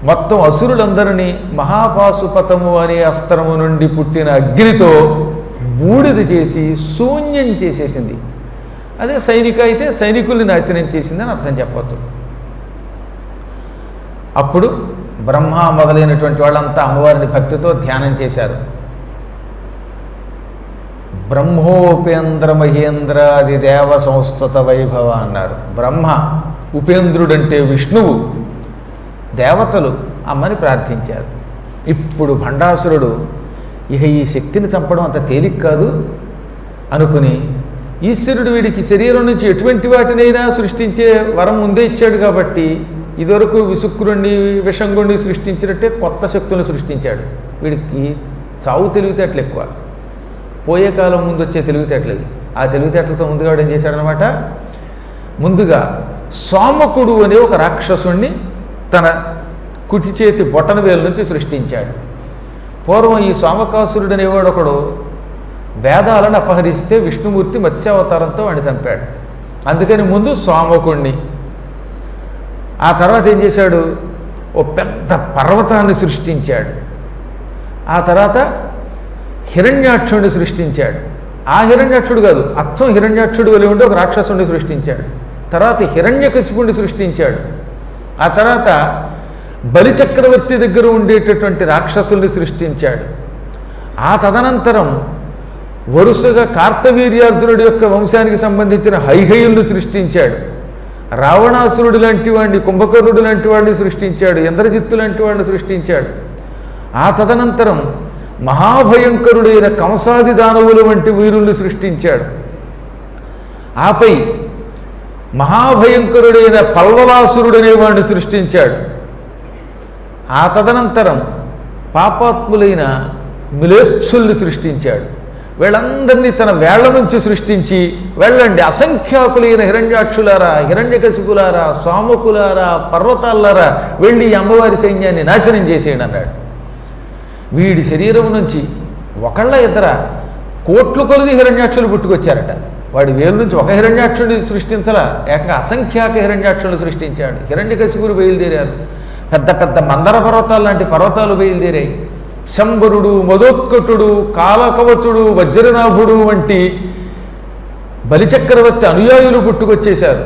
మొత్తం అసురులందరినీ మహాపాశుపతము అనే అస్త్రము నుండి పుట్టిన అగ్నితో బూడిద చేసి శూన్యం చేసేసింది. అదే సైనిక అయితే సైనికుల్ని నాశనం చేసిందని అర్థం చెప్పవచ్చు. అప్పుడు బ్రహ్మ మొదలైనటువంటి వాళ్ళంతా అమ్మవారిని భక్తితో ధ్యానం చేశారు. బ్రహ్మోపేంద్ర మహేంద్రాది దేవ సంస్థత వైభవ అన్నారు. బ్రహ్మ, ఉపేంద్రుడంటే విష్ణువు, దేవతలు అమ్మని ప్రార్థించారు. ఇప్పుడు భండాసురుడు ఇక ఈ శక్తిని చంపడం అంత తేలిక కాదు అనుకుని, ఈశ్వరుడు వీడికి శరీరం నుంచి ఎటువంటి వాటినైనా సృష్టించే వరం ముందే ఇచ్చాడు కాబట్టి ఇదివరకు విసుక్కురుణ్ణి విషంగుణ్ణి సృష్టించినట్టే కొత్త శక్తులను సృష్టించాడు. వీడికి చావు తెలివితేటలు ఎక్కువ, పోయే కాలం ముందు వచ్చే తెలివితేటలు. ఆ తెలివితేటలతో ముందుగా వాడు ఏం చేశాడనమాట, ముందుగా సోమకుడు అనే ఒక రాక్షసుణ్ణి తన కుటి చేతి బొటన వేలు నుంచి సృష్టించాడు. పూర్వం ఈ సోమకాసురుడు అనేవాడు ఒకడు వేదాలను అపహరిస్తే విష్ణుమూర్తి మత్స్యావతారంతో వాడిని చంపాడు. అందుకని ముందు సోమకుణ్ణి, ఆ తర్వాత ఏం చేశాడు, ఓ పెద్ద పర్వతాన్ని సృష్టించాడు. ఆ తర్వాత హిరణ్యాక్షుడిని సృష్టించాడు. ఆ హిరణ్యాక్షుడు కాదు, అచ్చం హిరణ్యాక్షుడు వలె ఉండి ఒక రాక్షసుడిని సృష్టించాడు. తర్వాత హిరణ్యకశిపుడిని సృష్టించాడు. ఆ తర్వాత బలిచక్రవర్తి దగ్గర ఉండేటటువంటి రాక్షసుల్ని సృష్టించాడు. ఆ తదనంతరం వరుసగా కార్తవీర్యార్జునుడి యొక్క వంశానికి సంబంధించిన హైహయుల్ని సృష్టించాడు. రావణాసురుడు లాంటి వాడిని, కుంభకర్ణుడు లాంటి వాడిని సృష్టించాడు. ఇంద్రజిత్తు లాంటి వాడిని సృష్టించాడు. ఆ తదనంతరం మహాభయంకరుడైన కంసాది దానవుల వంటి వీరుల్ని సృష్టించాడు. ఆపై మహాభయంకరుడైన పల్వలాసురుడనే వాడిని సృష్టించాడు. ఆ తదనంతరం పాపాత్ములైన మిలేచ్చుల్ని సృష్టించాడు. వీళ్ళందరినీ తన వేళ్ల నుంచి సృష్టించి, వెళ్ళండి అసంఖ్యాకులైన హిరణ్యాక్షులారా, హిరణ్యకశిపులారా, సోమకులారా, పర్వతాలారా, వెళ్ళి ఈ అమ్మవారి సైన్యాన్ని నాశనం చేసేయండి అన్నాడు. వీడి శరీరం నుంచి ఒకళ్ళ ఇద్దర కోట్లు కొలిది హిరణ్యాక్షులు పుట్టుకొచ్చారట. వాడి వేలు నుంచి ఒక హిరణ్యాక్షుడిని సృష్టించలా, ఏకంగా అసంఖ్యాక హిరణ్యాక్షులను సృష్టించాడు. హిరణ్యకశిపులు బయలుదేరారు. పెద్ద పెద్ద మందర పర్వతాలు లాంటి పర్వతాలు బయలుదేరాయి. శంబరుడు, మదోత్కటుడు, కాలకవచుడు, వజ్రనాభుడు వంటి బలిచక్రవర్తి అనుయాయులు పుట్టుకొచ్చేశారు.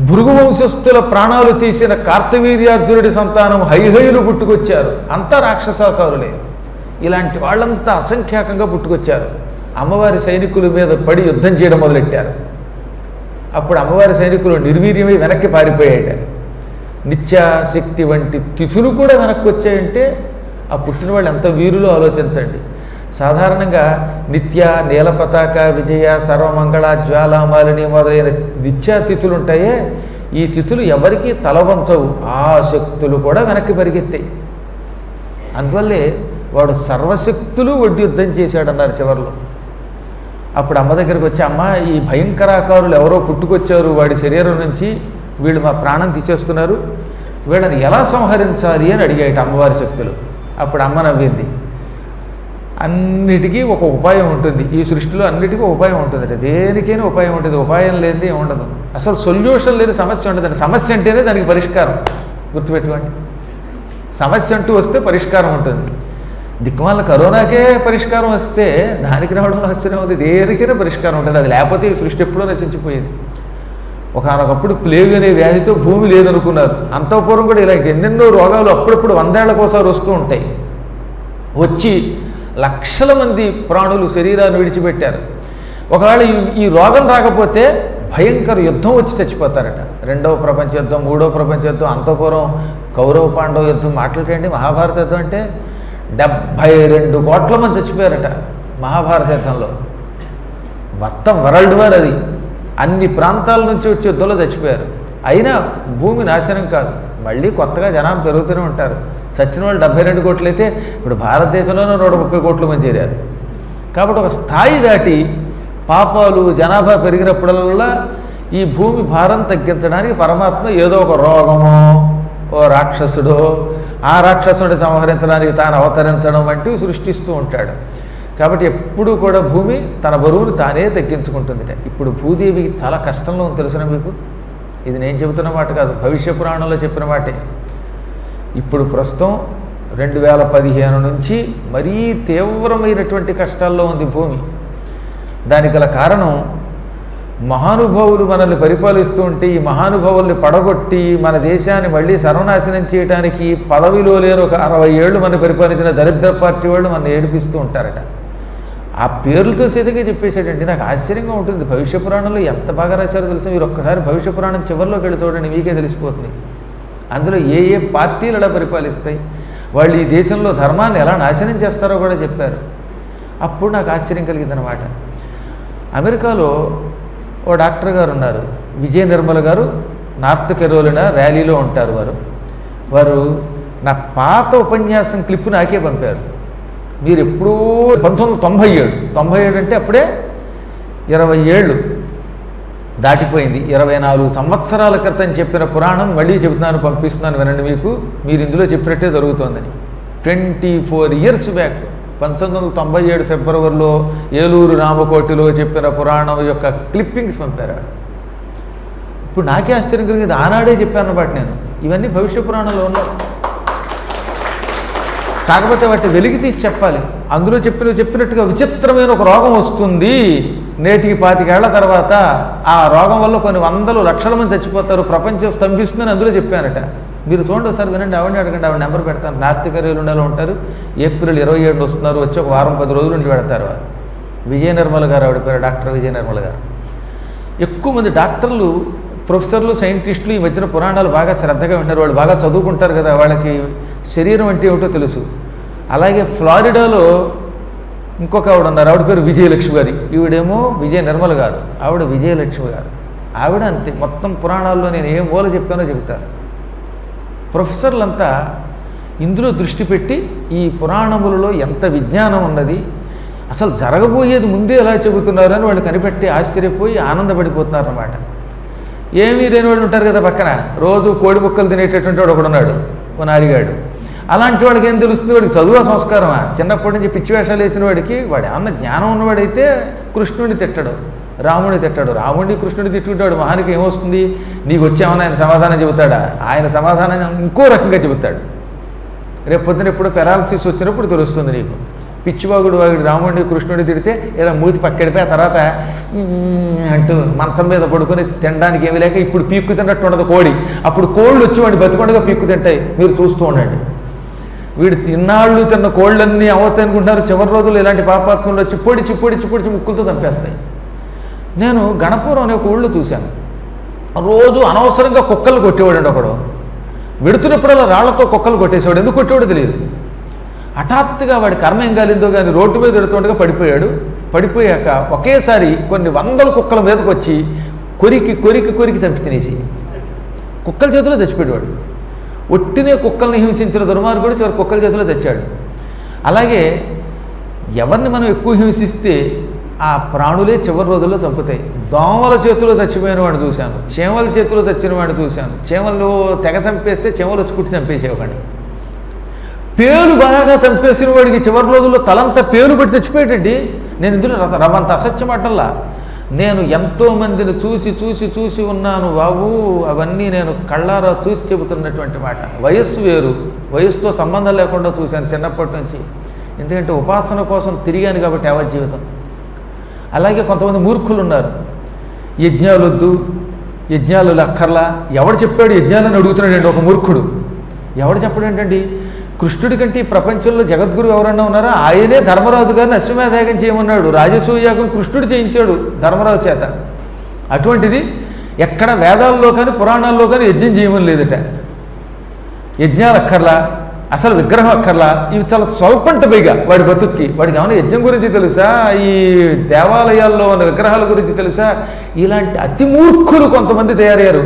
భృగు వంశస్థుల ప్రాణాలు తీసిన కార్తవీర్యార్జునుడి సంతానం హైహయులు పుట్టుకొచ్చారు. అంతా రాక్షసాకారులే. ఇలాంటి వాళ్ళంతా అసంఖ్యాకంగా పుట్టుకొచ్చారు. అమ్మవారి సైనికుల మీద పడి యుద్ధం చేయడం మొదలెట్టారు. అప్పుడు అమ్మవారి సైనికులు నిర్వీర్యమై వెనక్కి పారిపోయాట. నిత్యాశక్తి వంటి తిథులు కూడా వెనక్కి వచ్చాయంటే ఆ పుట్టిన వాళ్ళు ఎంత వీరులో ఆలోచించండి. సాధారణంగా నిత్య, నీలపతాక, విజయ, సర్వమంగళ, జ్వాలామాలిని మొదలైన నిత్యా తిథులు ఉంటాయే, ఈ తిథులు ఎవరికీ తలవంచవు. ఆ శక్తులు కూడా వెనక్కి పరిగెత్తాయి. అందువల్లే వాడు సర్వశక్తులు ఒడ్డి యుద్ధం చేశాడన్నారు చివరిలో. అప్పుడు అమ్మ దగ్గరికి వచ్చి, అమ్మ ఈ భయంకరాకారులు ఎవరో పుట్టుకొచ్చారు వాడి శరీరం నుంచి, వీళ్ళు మా ప్రాణం తీసేస్తున్నారు, వీళ్ళని ఎలా సంహరించాలి అని అడిగాయట అమ్మవారి శక్తులు. అప్పుడు అమ్మ నవ్వింది. అన్నిటికీ ఒక ఉపాయం ఉంటుంది, ఈ సృష్టిలో అన్నిటికీ ఉపాయం ఉంటుంది, దేనికైనా ఉపాయం ఉంటుంది, ఉపాయం లేనిది ఉండదు. అసలు సొల్యూషన్ లేని సమస్య ఉండదండి. సమస్య అంటేనే దానికి పరిష్కారం. గుర్తుపెట్టుకోండి, సమస్య అంటూ వస్తే పరిష్కారం ఉంటుంది. దిక్కుమాల కరోనాకే పరిష్కారం వస్తే దానికి రావడంలో ఆశ్చర్యం ఉంది. దేనికైనా పరిష్కారం ఉంటుంది, అది లేకపోతే ఈ సృష్టి ఎప్పుడో నశించిపోయేది. ఒకనొకప్పుడు ప్లేగ్ అనే వ్యాధితో భూమి లేదనుకున్నారు. అంతఃపురం కూడా ఇలా ఎన్నెన్నో రోగాలు అప్పుడప్పుడు 100 ఏళ్లకోసారి వస్తూ ఉంటాయి. వచ్చి లక్షల మంది ప్రాణులు శరీరాన్ని విడిచిపెట్టారు. ఒకవేళ ఈ రోగం రాకపోతే భయంకర యుద్ధం వచ్చి చచ్చిపోతారట. 2వ ప్రపంచ యుద్ధం, 3వ ప్రపంచ యుద్ధం, అంతఃపురం, కౌరవ పాండవ యుద్ధం మాట్లాడేంటి. మహాభారత యుద్ధం అంటే 72 కోట్ల మంది చచ్చిపోయారట మహాభారత యుద్ధంలో. మొత్తం వరల్డ్ వార్ అది. అన్ని ప్రాంతాల నుంచి వచ్చే యుద్ధంలో చచ్చిపోయారు. అయినా భూమి నాశనం కాదు, మళ్ళీ కొత్తగా జనాభా పెరుగుతూనే ఉంటారు. చచ్చిన వాళ్ళు 72 కోట్లు అయితే ఇప్పుడు భారతదేశంలోనే 130 కోట్ల మంది చేరారు. కాబట్టి ఒక స్థాయి దాటి పాపాలు జనాభా పెరిగినప్పుడల్లా ఈ భూమి భారం తగ్గించడానికి పరమాత్మ ఏదో ఒక రోగమో, ఓ రాక్షసుడో, ఆ రాక్షసుడిని సంహరించడానికి తాను అవతరించడం వంటివి సృష్టిస్తూ ఉంటాడు. కాబట్టి ఎప్పుడూ కూడా భూమి తన బరువును తానే తగ్గించుకుంటుందిట. ఇప్పుడు భూదేవికి చాలా కష్టంలో ఉంది తెలిసిన మీకు. ఇది నేను చెబుతున్న మాట కాదు, భవిష్య పురాణంలో చెప్పిన మాటే. ఇప్పుడు ప్రస్తుతం 2015 నుంచి మరీ తీవ్రమైనటువంటి కష్టాల్లో ఉంది భూమి. దానికి గల కారణం మహానుభావులు మనల్ని పరిపాలిస్తూ ఉంటే ఈ మహానుభావుల్ని పడగొట్టి మన దేశాన్ని మళ్ళీ సర్వనాశనం చేయడానికి పదవిలో లేని ఒక 60 ఏళ్ళు మన పరిపాలించిన దరిద్ర పార్టీ వాళ్ళు మన ఏడిపిస్తూ ఉంటారట. ఆ పేర్లతో సీతగా చెప్పేశాడండి. నాకు ఆశ్చర్యంగా ఉంటుంది. భవిష్య పురాణంలో ఎంత బాగా రాశారో తెలుసు. మీరు ఒక్కసారి భవిష్య పురాణం చివరిలోకి వెళ్ళి చూడండి, మీకే తెలిసిపోతుంది. అందులో ఏ ఏ పార్టీలు ఎలా పరిపాలిస్తాయి, వాళ్ళు ఈ దేశంలో ధర్మాన్ని ఎలా నాశనం చేస్తారో కూడా చెప్పారు. అప్పుడు నాకు ఆశ్చర్యం కలిగిందనమాట. అమెరికాలో ఓ డాక్టర్ గారు ఉన్నారు, విజయ నిర్మల గారు. నార్త్ కెరోలినా ర్యాలీలో ఉంటారు వారు నా పాత ఉపన్యాసం క్లిప్పు నాకే పంపారు. మీరు ఎప్పుడూ 1997 అంటే అప్పుడే 20 ఏళ్ళు దాటిపోయింది. 24 సంవత్సరాల క్రితం చెప్పిన పురాణం మళ్ళీ చెబుతున్నాను, పంపిస్తున్నాను వినండి మీకు. మీరు ఇందులో చెప్పినట్టే జరుగుతోందని. 24 ఇయర్స్ బ్యాక్ 1997 ఫిబ్రవరిలో ఏలూరు రామకోటిలో చెప్పిన పురాణం యొక్క క్లిప్పింగ్స్ పంపారు. ఇప్పుడు నాకే ఆశ్చర్యం కలిగింది. ఆనాడే చెప్పాను అన్నమాట నేను. ఇవన్నీ భవిష్య పురాణంలో ఉన్నాయి, కాకపోతే వాటి వెలికి తీసి చెప్పాలి. అందులో చెప్పినట్టుగా విచిత్రమైన ఒక రోగం వస్తుంది నేటికి 25 ఏళ్ల తర్వాత. ఆ రోగం వల్ల కొన్ని వందలు లక్షల మంది చచ్చిపోతారు, ప్రపంచం స్తంభిస్తుందని అందులో చెప్పానట. మీరు చూడండి ఒకసారి వినండి, ఆవిడని అడగండి, ఆవిడ నెంబర్ పెడతాను. నార్త్ కెరోలినాలో ఉంటారు. ఏప్రిల్ 27 వస్తున్నారు, వచ్చి ఒక వారం 10 రోజులు ఉండి పెడతారు వారు. విజయ నిర్మల గారు ఆవిడ పేరు, డాక్టర్ విజయ నిర్మల గారు. ఎక్కువ మంది డాక్టర్లు, ప్రొఫెసర్లు, సైంటిస్టులు ఈ మధ్యన పురాణాలు బాగా శ్రద్ధగా విన్నారు. వాళ్ళు బాగా చదువుకుంటారు కదా, వాళ్ళకి శరీరం అంటే ఏమిటో తెలుసు. అలాగే ఫ్లారిడాలో ఇంకొక ఆవిడ ఉన్నారు, ఆవిడ పేరు విజయలక్ష్మి గారి. ఈవిడేమో విజయ నిర్మల గారు, ఆవిడ విజయలక్ష్మి గారు. ఆవిడ అంతే, మొత్తం పురాణాల్లో నేను ఏం మూల చెప్పానో చెబుతాను. ప్రొఫెసర్లంతా ఇందులో దృష్టి పెట్టి ఈ పురాణములలో ఎంత విజ్ఞానం ఉన్నది, అసలు జరగబోయేది ముందే ఎలా చెబుతున్నారని వాళ్ళు కనిపెట్టి ఆశ్చర్యపోయి ఆనందపడిపోతున్నారన్నమాట. ఏమీ లేని వాళ్ళు ఉంటారు కదా పక్కన, రోజు కోడి ముక్కలు తినేటటువంటి వాడు ఒకడున్నాడు, ఓ నారిగాడు. అలాంటి వాడికి ఏం తెలుస్తుంది? వాడికి చదువు సంస్కారమా? చిన్నప్పటి నుంచి పిచ్చి వేషాలు వేసిన వాడికి వాడు ఏమన్నా జ్ఞానం ఉన్నవాడైతే కృష్ణుడిని తిట్టడు, రాముడిని తిట్టాడు. రాముడిని కృష్ణుడిని తిట్టుకుంటాడు. మహానికి ఏమొస్తుంది? నీకు వచ్చేమని ఆయన సమాధానం చెబుతాడా? ఆయన సమాధానం ఇంకో రకంగా చెబుతాడు. రేపు పొద్దున ఎప్పుడు పెరాలసిస్ వచ్చినప్పుడు తెలుస్తుంది నీకు. పిచ్చివాగుడు రాముడిని కృష్ణుడిని తిడితే ఇలా మూతి పక్కడిపోయి ఆ తర్వాత అంటూ మంచం మీద పడుకొని తినడానికి ఏమీ లేక ఇప్పుడు పీక్కు తిన్నట్టు ఉండదు కోడి. అప్పుడు కోళ్ళు వచ్చి వాడిని బతికొండగా పీక్కు తింటాయి. మీరు చూస్తూ ఉండండి. వీడు ఇన్నాళ్ళు తిన్న కోళ్ళన్నీ అవతాయి అనుకుంటారు. చివరి రోజులు ఇలాంటి పాపాత్మలు వచ్చి పొడిచి ముక్కులతో చంపేస్తాయి. నేను గణపురం అనే ఒక ఊళ్ళో చూశాను. రోజు అనవసరంగా కుక్కలు కొట్టేవాడు ఒకడు. వెడుతున్నప్పుడల్లా రాళ్లతో కుక్కలు కొట్టేసేవాడు. ఎందుకు కొట్టేవాడు తెలియదు. హఠాత్తుగా వాడి కర్మ ఏం కాలిందో కానీ రోడ్డు మీద వెడుతుండగా పడిపోయాడు. పడిపోయాక ఒకేసారి కొన్ని వందల కుక్కల మీదకి వచ్చి కొరికి కొరికి కొరికి చంపి తినేసి కుక్కల చేతిలో చచ్చిపోయాడు. ఒట్టినే కుక్కల్ని హింసించిన దుర్మార్గుడు చివరి కుక్కల చేతిలో తెచ్చాడు. అలాగే ఎవరిని మనం ఎక్కువ హింసిస్తే ఆ ప్రాణులే చివరి రోజుల్లో చంపుతాయి. దోమల చేతిలో చచ్చిపోయిన వాడిని చూశాను, చీమల చేతిలో చచ్చిన వాడిని చూశాను. చీమలు తెగ చంపేస్తే చీమలు వచ్చి కుట్టి చంపేసేవాడిని. పేలు బాగా చంపేసిన వాడికి చివరి రోజుల్లో తలంతా పేలు పెట్టి చచ్చిపోయాడండి. నేను ఇందులో రవంత అసత్యం అట్టల్లా. నేను ఎంతోమందిని చూసి చూసి చూసి ఉన్నాను బాబు. అవన్నీ నేను కళ్ళారా చూసి చెబుతున్నటువంటి మాట. వయస్సు వేరు, వయస్సుతో సంబంధం లేకుండా చూశాను చిన్నప్పటి నుంచి. ఎందుకంటే ఉపాసన కోసం తిరిగాను కాబట్టి యావత్ జీవితం. అలాగే కొంతమంది మూర్ఖులు ఉన్నారు. యజ్ఞాలు వద్దు, యజ్ఞాలు అక్కర్లా. ఎవడు చెప్పాడు యజ్ఞాలని అడుగుతున్నాడండి ఒక మూర్ఖుడు. ఎవడు చెప్పాడు ఏంటండి? కృష్ణుడి కంటే ఈ ప్రపంచంలో జగద్గురు ఎవరన్నా ఉన్నారా? ఆయనే ధర్మరాజు గారిని అశ్వమేధయాగం చేయమన్నాడు. రాజసూయాగం కృష్ణుడు చేయించాడు ధర్మరాజు చేత. అటువంటిది ఎక్కడ వేదాల్లో కానీ పురాణాల్లో కానీ యజ్ఞం చేయమని లేదట. యజ్ఞాలు అక్కర్లా, అసలు విగ్రహం అక్కర్లా. ఇవి చాలా స్వల్పంట పైగా వాడి బతుక్కి. వాడికి ఏమైనా యజ్ఞం గురించి తెలుసా? ఈ దేవాలయాల్లో ఉన్న విగ్రహాల గురించి తెలుసా? ఇలాంటి అతి మూర్ఖులు కొంతమంది తయారయ్యారు.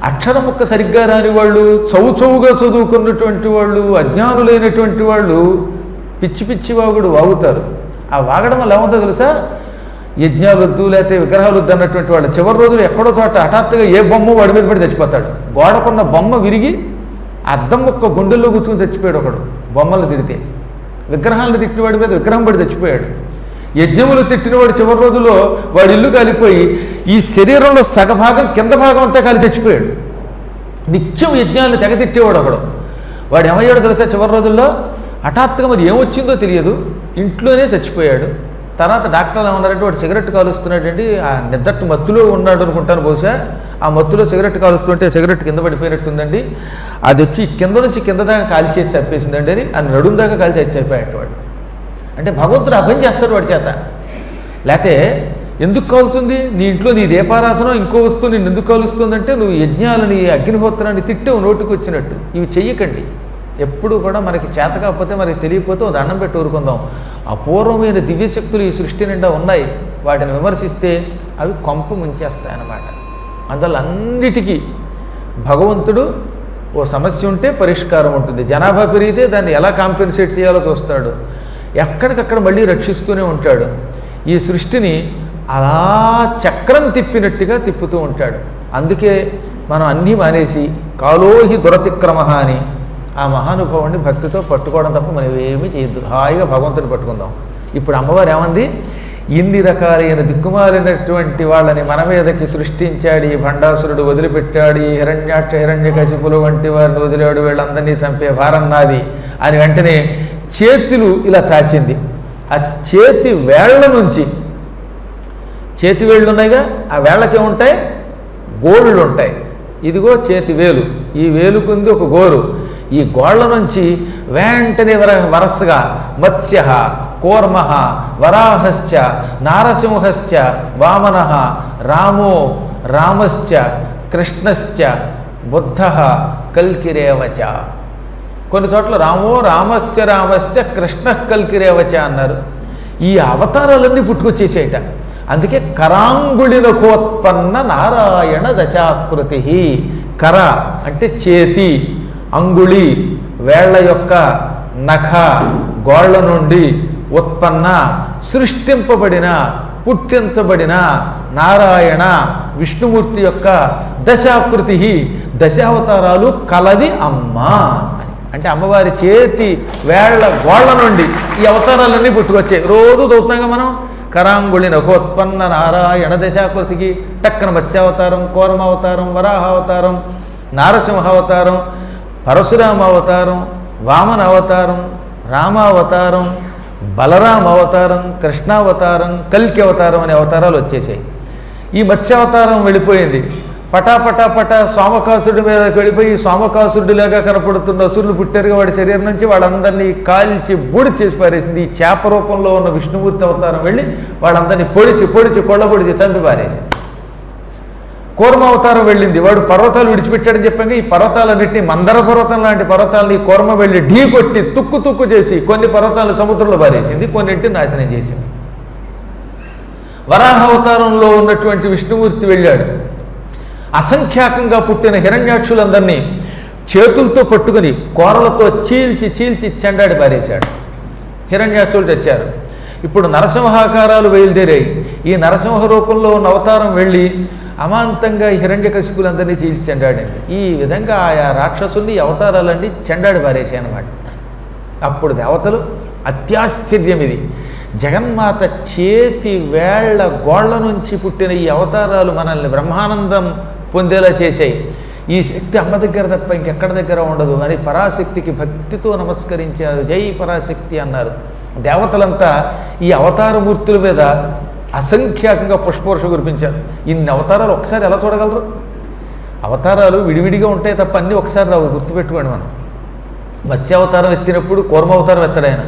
అక్షరం ముక్క సరిగ్గా రాని వాళ్ళు, చౌచౌగా చదువుకున్నటువంటి వాళ్ళు, అజ్ఞానులైనటువంటి వాళ్ళు పిచ్చి పిచ్చి వాగుడు వాగుతారు. ఆ వాగడం వల్ల ఏమవుతుందో తెలుసా? యజ్ఞాలు వద్దు లేకపోతే విగ్రహాలు వద్దు అన్నటువంటి వాళ్ళు చివరి రోజులు ఎక్కడో చోట హఠాత్తుగా ఏ బొమ్మ వాడి మీద పడి చచ్చిపోతాడు. గోడకున్న బొమ్మ విరిగి అద్దం ఒక్క గుండెల్లో కూర్చుని చచ్చిపోయాడు ఒకడు. బొమ్మలు తిడితే విగ్రహాలను తిట్టినవాడి మీద విగ్రహం పడి చచ్చిపోయాడు. యజ్ఞములు తిట్టినవాడు చివరి రోజుల్లో వాడి ఇల్లు కాలిపోయి ఈ శరీరంలో సగభాగం కింద భాగం అంతా కాలి చచ్చిపోయాడు. నిత్యం యజ్ఞాలను తెగతిట్టేవాడు ఒకడు. వాడు ఏమయ్యాడు తెలుసా? చివరి రోజుల్లో హఠాత్తుగా మరి ఏమొచ్చిందో తెలియదు, ఇంట్లోనే చచ్చిపోయాడు. తర్వాత డాక్టర్లు ఏమన్నారంటే వాడు సిగరెట్ కాలుస్తున్నాడండి, ఆ నిద్దట్టు మత్తులో ఉన్నాడు అనుకుంటాను బహుశా. ఆ మత్తులో సిగరెట్ కాలుస్తుంటే సిగరెట్ కింద పడిపోయినట్టుందండి. అది వచ్చి కింద నుంచి కింద దాకా కాల్ చేసి చంపేసిందండి అని ఆ నడుం దాకా కాల్ చేసి చనిపోయాడు వాడు. అంటే భగవంతుడు అభం చేస్తాడు వాడి చేత. లేకపోతే ఎందుకు కాలుతుంది? నీ ఇంట్లో నీ దీపారాధన ఇంకో వస్తువు నేను ఎందుకు కాలుస్తుందంటే నువ్వు యజ్ఞాలని అగ్నిహోత్రాన్ని తిట్టావు నోటికి వచ్చినట్టు. ఇవి చెయ్యకండి. ఎప్పుడు కూడా మనకి చేత కాకపోతే మనకి తెలియకపోతే ఓ దండం పెట్టి ఊరుకుందాం. అపూర్వమైన దివ్యశక్తులు ఈ సృష్టి నిండా ఉన్నాయి. వాటిని విమర్శిస్తే అవి కొంప ముంచేస్తాయన్నమాట. అందువల్ల అన్నిటికీ భగవంతుడు ఓ సమస్య ఉంటే పరిష్కారం ఉంటుంది. జనాభా పెరిగితే దాన్ని ఎలా కాంపెన్సేట్ చేయాలో చూస్తాడు. ఎక్కడికక్కడ మళ్ళీ రక్షిస్తూనే ఉంటాడు. ఈ సృష్టిని అలా చక్రం తిప్పినట్టుగా తిప్పుతూ ఉంటాడు. అందుకే మనం అన్నీ మానేసి కాలోహి దురతిక్రమ అని ఆ మహానుభావుడిని భక్తితో పట్టుకోవడం తప్ప మనం ఏమీ చేయొద్దు. హాయిగా భగవంతుని పట్టుకుందాం. ఇప్పుడు అమ్మవారు ఏమంది? ఇన్ని రకాలైన దిక్కుమాలినటువంటి వాళ్ళని మన మీదకి సృష్టించాడు ఈ భండాసురుడు, వదిలిపెట్టాడు ఈ హిరణ్యాక్ష హిరణ్యకశిపులు వంటి వారిని వదిలాడు, వీళ్ళందరినీ చంపే భారం నాది అని వెంటనే చేతులు ఇలా చాచింది. ఆ చేతి వేళ్ల నుంచి, చేతి వేళ్ళు ఉన్నాయిగా, ఆ వేళ్ళకే ఉంటాయి గోళ్ళు ఉంటాయి. ఇదిగో చేతి వేలు, ఈ వేలుకుంది ఒక గోరు. ఈ గోళ్ల నుంచి వెంటనే వరసగా మత్స్య, కూర్మ, వరాహశ్చ, నారసింహశ్చ, వామన, రామో, రామశ్చ, కృష్ణశ్చ, బుద్ధ, కల్కిరేవచ. కొన్ని చోట్ల రామో రామశ్చ రామశ్చ కృష్ణ కల్కిరేవచ అన్నారు. ఈ అవతారాలన్నీ పుట్టుకొచ్చేసేట. అందుకే కరాంగుళినకోత్పన్న నారాయణ దశాకృతి. కర అంటే చేతి, అంగుళి వేళ్ల యొక్క నఖ, గోళ్ల నుండి ఉత్పన్న సృష్టింపబడిన పుట్టించబడిన నారాయణ విష్ణుమూర్తి యొక్క దశాకృతి, దశావతారాలు కలది అమ్మ. అంటే అమ్మవారి చేతి వేళ్ల గోళ్ల నుండి ఈ అవతారాలన్నీ పుట్టుకొచ్చాయి. రోజు చదువుతున్నాగా మనం. కరాంగుళి నఖోత్పన్న నారాయణ దశాకృతికి టక్కన మత్స్యావతారం, కూర్మావతారం, వరాహావతారం, నారసింహావతారం, పరశురామ అవతారం, వామన అవతారం, రామావతారం, బలరామ అవతారం, కృష్ణావతారం, కల్కి అవతారం అనే అవతారాలు వచ్చేసాయి. ఈ మత్స్యావతారం వెళ్ళిపోయింది. పటాపటాపట సోమకాసుడి మీదకి వెళ్ళిపోయి సోమకాసుడిలాగా కనపడుతున్న అసురులు పుట్టారుగా వాడి శరీరం నుంచి. వాళ్ళందరినీ కాల్చి బూడి చేసి పారేసింది. ఈ చేప రూపంలో ఉన్న విష్ణుమూర్తి అవతారం వెళ్ళి వాళ్ళందరినీ పొడిచి పొడిచి కొళ్ళబొడిచి చంపి పారేసింది. కూర్మావతారం వెళ్ళింది. వాడు పర్వతాలు విడిచిపెట్టాడని చెప్పాక ఈ పర్వతాలన్నింటినీ మందర పర్వతం లాంటి పర్వతాలని కూర్మ వెళ్ళి ఢీ కొట్టి తుక్కు తుక్కు చేసి కొన్ని పర్వతాలు సముద్రంలో పారేసింది, కొన్నింటిని నాశనం చేసింది. వరాహావతారంలో ఉన్నటువంటి విష్ణుమూర్తి వెళ్ళాడు. అసంఖ్యాకంగా పుట్టిన హిరణ్యాక్షులందరినీ చేతులతో పట్టుకుని కోరలతో చీల్చి చీల్చి చెండాడి పారేశాడు. హిరణ్యాక్షులు తెచ్చారు. ఇప్పుడు నరసింహాకారాలు బయలుదేరాయి. ఈ నరసింహ రూపంలో ఉన్న అవతారం వెళ్ళి అమాంతంగా హిరణ్యకశిపులందరినీ చీల్చి చెండాడింది. ఈ విధంగా ఆయా రాక్షసుల్ని అవతారాలన్నీ చెండాడి పారేసాయి అన్నమాట. అప్పుడు దేవతలు అత్యాశ్చర్యం ఇది, జగన్మాత చేతి వేళ్ల గోళ్ల నుంచి పుట్టిన ఈ అవతారాలు మనల్ని బ్రహ్మానందం పొందేలా చేశాయి. ఈ శక్తి అమ్మ దగ్గర తప్ప ఇంకెక్కడ దగ్గర ఉండదు అని పరాశక్తికి భక్తితో నమస్కరించారు. జై పరాశక్తి అన్నారు. దేవతలంతా ఈ అవతారమూర్తుల మీద అసంఖ్యాకంగా పుష్పవర్ష కురిపించారు. ఇన్ని అవతారాలు ఒకసారి ఎలా చూడగలరు? అవతారాలు విడివిడిగా ఉంటాయి తప్ప అన్నీ ఒకసారి రావు, గుర్తుపెట్టుకోండి. మనం మత్స్యావతారం ఎత్తినప్పుడు కూర్మావతారం ఎత్తాడు ఆయన.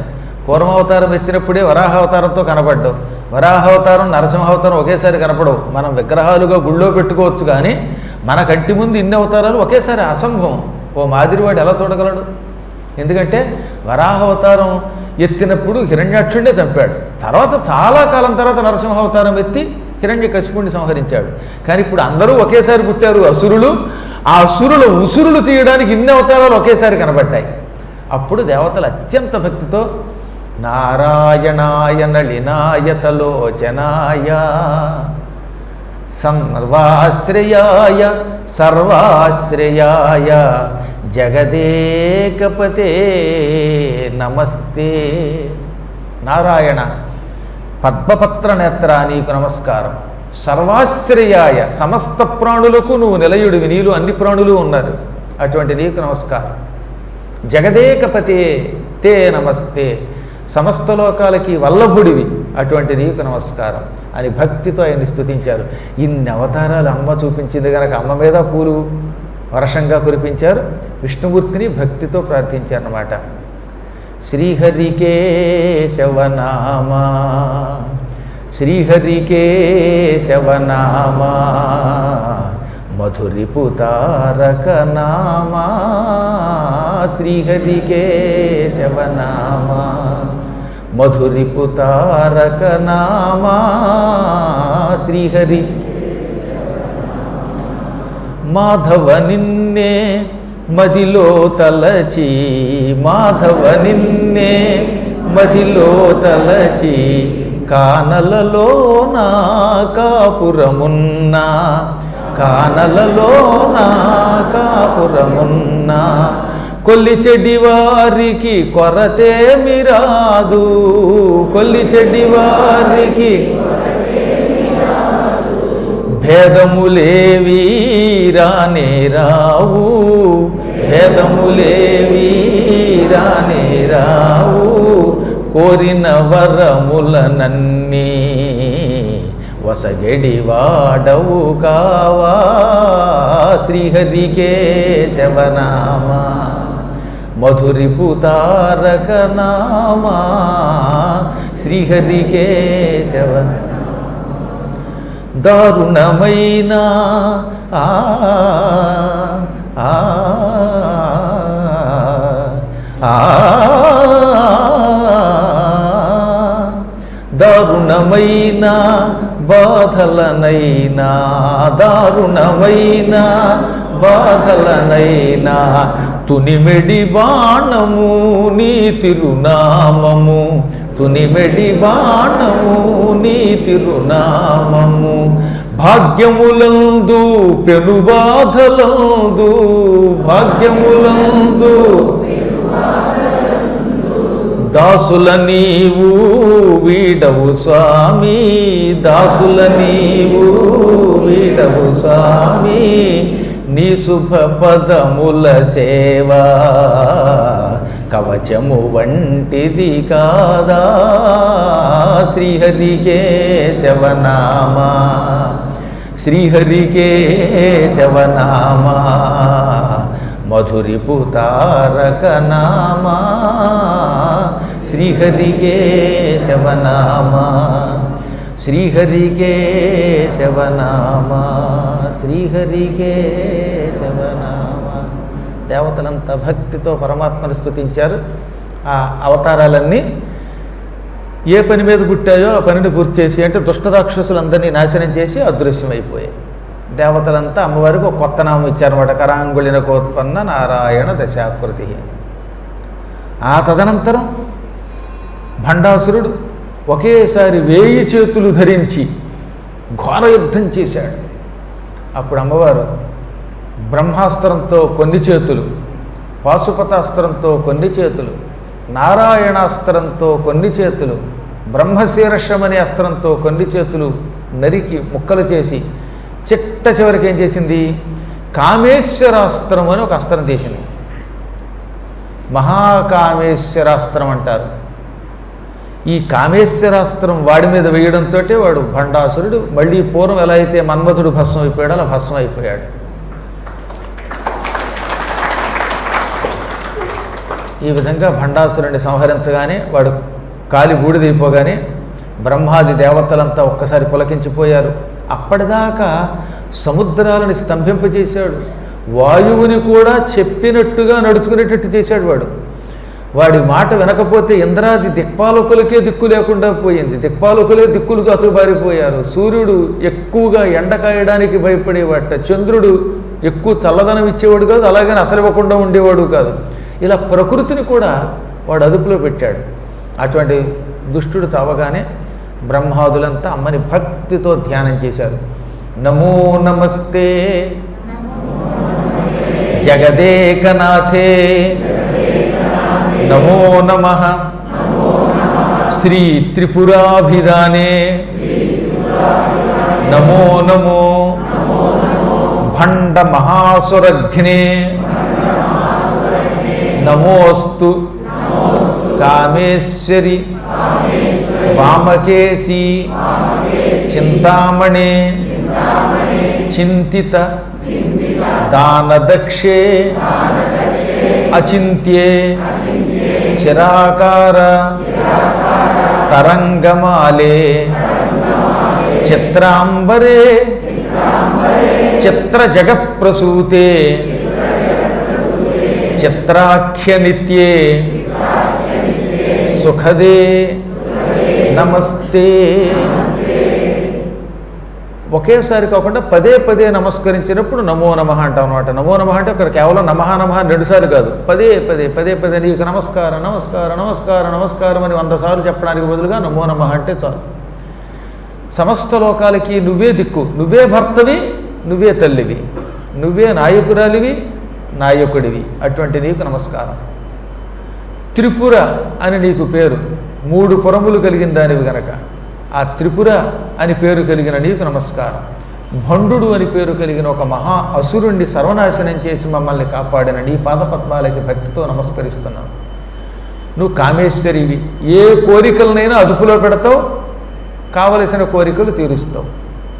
కూర్మావతారం ఎత్తినప్పుడే వరాహావతారంతో కనపడ్డావు. వరాహావతారం నరసింహావతారం ఒకేసారి కనపడవు. మనం విగ్రహాలుగా గుళ్ళో పెట్టుకోవచ్చు, కానీ మన కంటి ముందు ఇన్ని అవతారాలు ఒకేసారి అసంభవం. ఓ మాదిరివాడు ఎలా చూడగలడు? ఎందుకంటే వరాహావతారం ఎత్తినప్పుడు హిరణ్యాక్షుడినే చంపాడు. తర్వాత చాలా కాలం తర్వాత నరసింహావతారం ఎత్తి హిరణ్యకశిపుణ్ణి సంహరించాడు. కానీ ఇప్పుడు అందరూ ఒకేసారి పుట్టారు అసురులు. ఆ అసురుల ఉసురులు తీయడానికి ఇన్ని అవతారాలు ఒకేసారి కనబడ్డాయి. అప్పుడు దేవతలు అత్యంత భక్తితో నారాయణాయ నళినాయతలోచనాయ సర్వాశ్రయాయ సర్వాశ్రయాయ జగదేకపతే నమస్తే. నారాయణ పద్మపత్ర నేత్ర నీకు నమస్కారం. సర్వాశ్రయాయ సమస్త ప్రాణులకు నువ్వు నిలయుడివి, నీలో అన్ని ప్రాణులు ఉన్నారు, అటువంటి నీకు నమస్కారం. జగదేకపతే తే నమస్తే, సమస్త లోకాలకి వల్లభుడివి, అటువంటి నీకు నమస్కారం అని భక్తితో ఆయన్ని స్తుతించారు. ఇన్ని అవతారాలు అమ్మ చూపించింది కనుక అమ్మ మీద పూలు వర్షంగా కురిపించారు. విష్ణుమూర్తిని భక్తితో ప్రార్థించారన్నమాట. శ్రీహరికేశవనామా శ్రీహరికేశవనామా మధురిపుతారక నామా శ్రీహరికేశవనామా మధురిపుతారక నామా శ్రీహరి. మాధవ నిన్నే మదిలో తలచి మాధవ నిన్నే మదిలో తలచి కానలలో నా కాపురమున్నా కానలలో నా కాపురమున్నా కొల్లి చెడ్డి వారికి కొరతే మిరాదు కొల్లి చెడ్డి వారికి భేదములేవి రానే రావు భేదములేవి రానే రావు కోరిన వరములనన్నీ వసగడి వాడవు కావా శ్రీహరికేశవనామా మధురిపుతారక నామా శ్రీహరికేశవ. దారుణమైన దారుణమైన బాధలనైనా దారుణమైన బాధలనైనా తునిమెడి బాణము నీ తిరునామము తునిమెడి బాణము నీ తిరునామము భాగ్యములందు పెను బాధలందు భాగ్యములందు దాసుల నీవు వీడవు స్వామి దాసుల నీవు వీడవు స్వామి నీ శుభ పదముల సేవా కవచము వంటిది కాదా శ్రీహరికేశవనామా శ్రీహరికేశవనామా మధురిపుతారక నామా శ్రీహరికేశవనామా శ్రీహరికేశవనామా శ్రీహరికేశవనామ. దేవతలంతా భక్తితో పరమాత్మను స్తుతించారు. ఆ అవతారాలన్నీ ఏ పని మీద పుట్టాయో ఆ పనిని పూర్తి చేసి, అంటే దుష్టరాక్షసులందరినీ నాశనం చేసి అదృశ్యమైపోయాయి. దేవతలంతా అమ్మవారికి ఒక కొత్త నామం ఇచ్చారన్నమాట, కరాంగుళినకోత్పన్న నారాయణ దశాకృతి. ఆ తదనంతరం భండాసురుడు ఒకేసారి 1000 చేతులు ధరించి ఘోర యుద్ధం చేశాడు. అప్పుడు అమ్మవారు బ్రహ్మాస్త్రంతో కొన్ని చేతులు, పాశుపతాస్త్రంతో కొన్ని చేతులు, నారాయణాస్త్రంతో కొన్ని చేతులు, బ్రహ్మశీర్షమనే అస్త్రంతో కొన్ని చేతులు నరికి ముక్కలు చేసి చిట్ట చివరికి ఏం చేసింది, కామేశ్వరాస్త్రం అని ఒక అస్త్రం తీసింది. మహాకామేశ్వరాస్త్రం అంటారు. ఈ కామేశ్వరాస్త్రం వాడి మీద వేయడంతో వాడు భండాసురుడు మళ్ళీ పూర్వం ఎలా అయితే మన్మధుడు భస్మం అయిపోయాడో అలా భస్మం అయిపోయాడు. ఈ విధంగా భండాసురుడిని సంహరించగానే వాడు కాలి బూడిదైపోగానే బ్రహ్మాది దేవతలంతా ఒక్కసారి పులకించిపోయారు. అప్పటిదాకా సముద్రాలను స్తంభింపజేశాడు, వాయువుని కూడా చెప్పినట్టుగా నడుచుకునేటట్టు చేశాడు వాడు. వాడి మాట వినకపోతే ఇంద్రాది దిక్పాలకులకే దిక్కు లేకుండా పోయింది, దిక్పాలకులే దిక్కులుగా అతుబారిపోయారు. సూర్యుడు ఎక్కువగా ఎండ కాయడానికి భయపడేవాట, చంద్రుడు ఎక్కువ చల్లదనం ఇచ్చేవాడు కాదు, అలాగని అసలు ఇవ్వకుండా ఉండేవాడు కాదు. ఇలా ప్రకృతిని కూడా వాడు అదుపులో పెట్టాడు. అటువంటి దుష్టుడు చావగానే బ్రహ్మాదులంతా అమ్మని భక్తితో ధ్యానం చేశారు. నమో నమస్తే జగదేకనాథే నమో నమః శ్రీ త్రిపురాభిధానే నమో నమో భండ మహాసురఘ్నే నమోస్తు కామేశ్వరి వామకేశీ చింతామణే చింతిత దానదక్షే అచింత్యే చిరాకార తరంగమాలే చిత్రాంబరే చిత్ర జగత్ప్రసూతే చిత్రాఖ్య నిత్యే సుఖదే నమస్తే. ఒకేసారి కాకుండా పదే పదే నమస్కరించినప్పుడు నమో నమః అంటాం అన్నమాట. నమో నమః అంటే అక్కడ కేవలం నమః నమః 2 సార్లు కాదు, పదే పదే నీకు నమస్కారం నమస్కారం నమస్కారం నమస్కారం అని 100 సార్లు చెప్పడానికి బదులుగా నమో నమః అంటే చాలు. సమస్త లోకాలకి నువ్వే దిక్కు, నువ్వే భర్తవి, నువ్వే తల్లివి, నువ్వే నాయకురాలివి, నాయకుడివి, అటువంటి నీకు నమస్కారం. త్రిపుర అని నీకు పేరు, 3 పురములు కలిగిన దానివి గనక ఆ త్రిపుర అని పేరు కలిగిన నీకు నమస్కారం. భండు అని పేరు కలిగిన ఒక మహా అసురుణ్ణి సర్వనాశనం చేసి మమ్మల్ని కాపాడిన నీ పాదపద్మాలకి భక్తితో నమస్కరిస్తున్నాను. నువ్వు కామేశ్వరివి, ఏ కోరికలనైనా అదుపులో పెడతావు, కావలసిన కోరికలు తీరుస్తావు.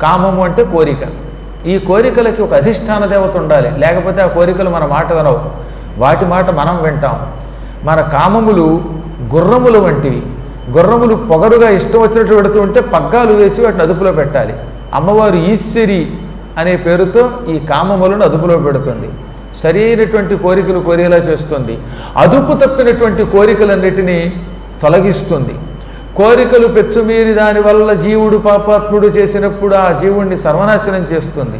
కామము అంటే కోరిక. ఈ కోరికలకి ఒక అధిష్టాన దేవత ఉండాలి, లేకపోతే ఆ కోరికలు మన మాట వినవు, వాటి మాట మనం వింటాం. మన కామములు గుర్రములు వంటివి. గుర్రములు పొగరుగా ఇష్టం వచ్చినట్టు పెడుతూ ఉంటే పగ్గాలు వేసి వాటిని అదుపులో పెట్టాలి. అమ్మవారు ఈశ్వరి అనే పేరుతో ఈ కామములను అదుపులో పెడుతుంది, సరైనటువంటి కోరికలు కోరేలా చేస్తుంది, అదుపు తప్పినటువంటి కోరికలన్నిటినీ తొలగిస్తుంది. కోరికలు పెచ్చుమీరి దానివల్ల జీవుడు పాపాత్ముడు చేసినప్పుడు ఆ జీవుణ్ణి సర్వనాశనం చేస్తుంది,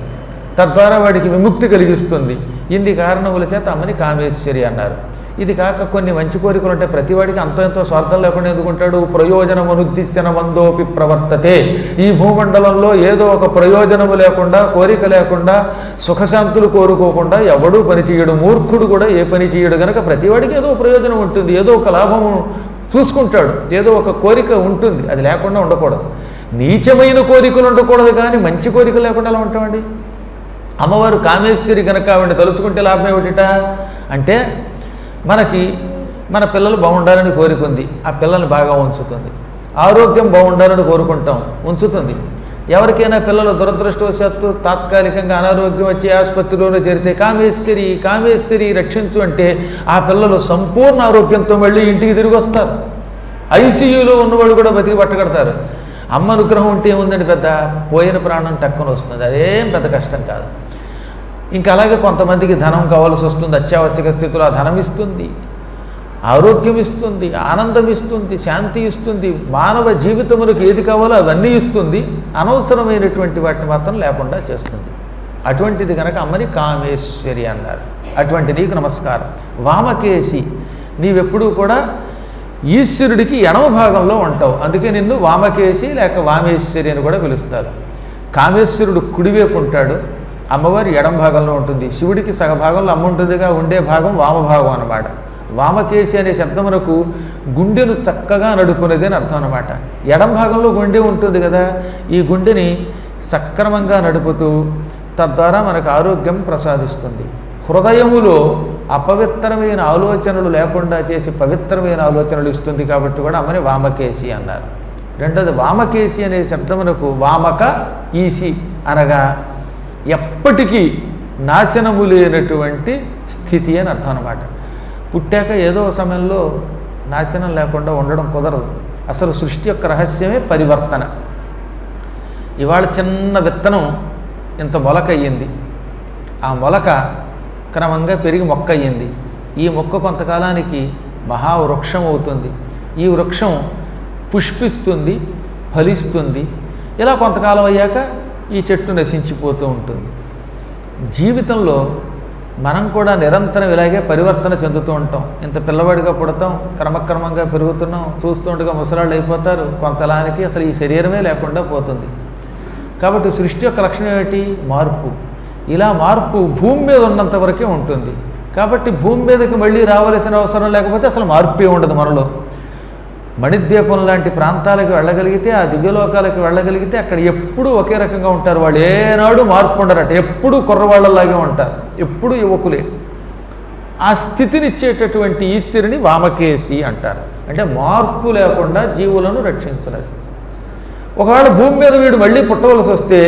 తద్వారా వాడికి విముక్తి కలిగిస్తుంది. ఇన్ని కారణముల చేత అమ్మని కామేశ్వరి అన్నారు. ఇది కాక కొన్ని మంచి కోరికలు ఉంటాయి. ప్రతివాడికి అంత ఎంతో స్వార్థం లేకుండా ఎందుకుంటాడు? ప్రయోజనం అనుద్దిశ్యన మందోపి ప్రవర్తతే. ఈ భూమండలంలో ఏదో ఒక ప్రయోజనము లేకుండా, కోరిక లేకుండా, సుఖశాంతులు కోరుకోకుండా ఎవడూ పని చేయడు. మూర్ఖుడు కూడా ఏ పని చేయడు. కనుక ప్రతివాడికి ఏదో ప్రయోజనం ఉంటుంది, ఏదో ఒక లాభము చూసుకుంటాడు, ఏదో ఒక కోరిక ఉంటుంది. అది లేకుండా ఉండకూడదు. నీచమైన కోరికలు ఉండకూడదు, కానీ మంచి కోరిక లేకుండా ఎలా ఉంటామండి? అమ్మవారు కామేశ్వరి కనుక ఆవిడని తలుచుకుంటే లాభం ఏమిటిట అంటే, మనకి మన పిల్లలు బాగుండాలని కోరుకుంది, ఆ పిల్లల్ని బాగా ఉంచుతుంది. ఆరోగ్యం బాగుండాలని కోరుకుంటాం, ఉంచుతుంది. ఎవరికైనా పిల్లలు దురదృష్టవశాత్తు తాత్కాలికంగా అనారోగ్యం వచ్చి ఆసుపత్రిలోనే చేరితే కామేశ్వరి కామేశ్వరి రక్షించు అంటే ఆ పిల్లలు సంపూర్ణ ఆరోగ్యంతో మళ్ళీ ఇంటికి తిరిగి వస్తారు. ఐసీయూలో ఉన్నవాళ్ళు కూడా బతికి పట్టగడతారు. అమ్మ అనుగ్రహం ఉంటే ఏముందండి, పెద్ద పోయిన ప్రాణం టక్కున వస్తుంది, అదేం పెద్ద కష్టం కాదు. ఇంకా అలాగే కొంతమందికి ధనం కావాల్సి వస్తుంది, అత్యావశ్యక స్థితిలో ఆ ధనం ఇస్తుంది, ఆరోగ్యం ఇస్తుంది, ఆనందం ఇస్తుంది, శాంతి ఇస్తుంది, మానవ జీవితములకు ఏది కావాలో అవన్నీ ఇస్తుంది, అనవసరమైనటువంటి వాటిని మాత్రం లేకుండా చేస్తుంది. అటువంటిది కనుక అమ్మని కామేశ్వరి అన్నారు. అటువంటి నీకు నమస్కారం. వామకేసి, నీవెప్పుడూ కూడా ఈశ్వరుడికి ఎడమ భాగంలో ఉంటావు, అందుకే నిన్ను వామకేసి లేక వామేశ్వరి అని కూడా పిలుస్తారు. కామేశ్వరుడు కుడివైపు ఉంటాడు, అమ్మవారి ఎడమ భాగంలో ఉంటుంది. శివుడికి సగభాగంలో అమ్మ ఉంటుందిగా, ఉండే భాగం వామభాగం అన్నమాట. వామకేసి అనే శబ్దమునకు గుండెను చక్కగా నడుపునేది అని అర్థం అన్నమాట. ఎడం భాగంలో గుండె ఉంటుంది కదా, ఈ గుండెని సక్రమంగా నడుపుతూ తద్వారా మనకు ఆరోగ్యం ప్రసాదిస్తుంది. హృదయములో అపవిత్రమైన ఆలోచనలు లేకుండా చేసి పవిత్రమైన ఆలోచనలు ఇస్తుంది కాబట్టి కూడా అమ్మని వామకేసి అన్నారు. రెండోది వామకేసి అనే శబ్దమునకు వామక ఈసి అనగా ఎప్పటికీ నాశనము లేనటువంటి స్థితి అని అర్థం అన్నమాట. పుట్టాక ఏదో సమయంలో నాశనం లేకుండా ఉండడం కుదరదు. అసలు సృష్టి యొక్క రహస్యమే పరివర్తన. ఇవాళ చిన్న విత్తనం ఇంత మొలక అయ్యింది, ఆ మొలక క్రమంగా పెరిగి మొక్క అయ్యింది, ఈ మొక్క కొంతకాలానికి మహావృక్షం అవుతుంది, ఈ వృక్షం పుష్పిస్తుంది, ఫలిస్తుంది, ఇలా కొంతకాలం అయ్యాక ఈ చెట్టు నశించిపోతూ ఉంటుంది. జీవితంలో మనం కూడా నిరంతరం ఇలాగే పరివర్తన చెందుతూ ఉంటాం. ఇంత పిల్లవాడిగా పుడతాం, క్రమక్రమంగా పెరుగుతున్నాం, చూస్తుండగా ముసలాళ్ళు అయిపోతారు, కొంతలానికి అసలు ఈ శరీరమే లేకుండా పోతుంది. కాబట్టి సృష్టి యొక్క లక్షణం ఏమిటి? మార్పు. ఇలా మార్పు భూమి మీద ఉన్నంత వరకే ఉంటుంది. కాబట్టి భూమి మీదకి మళ్ళీ రావలసిన అవసరం లేకపోతే అసలు మార్పే ఉండదు మనలో. మణిద్వీపం లాంటి ప్రాంతాలకు వెళ్ళగలిగితే, ఆ దివ్యలోకాలకు వెళ్ళగలిగితే అక్కడ ఎప్పుడూ ఒకే రకంగా ఉంటారు. వాళ్ళు ఏనాడు మార్పు ఉండరట, ఎప్పుడూ కుర్రవాళ్ళలాగే ఉంటారు, ఎప్పుడూ యువకులే. ఆ స్థితినిచ్చేటటువంటి ఈశ్వరుని వామకేసి అంటారు. అంటే మార్పు లేకుండా జీవులను రక్షించలేదు. ఒకవేళ భూమి మీద వీడు మళ్ళీ పుట్టవలసి వస్తే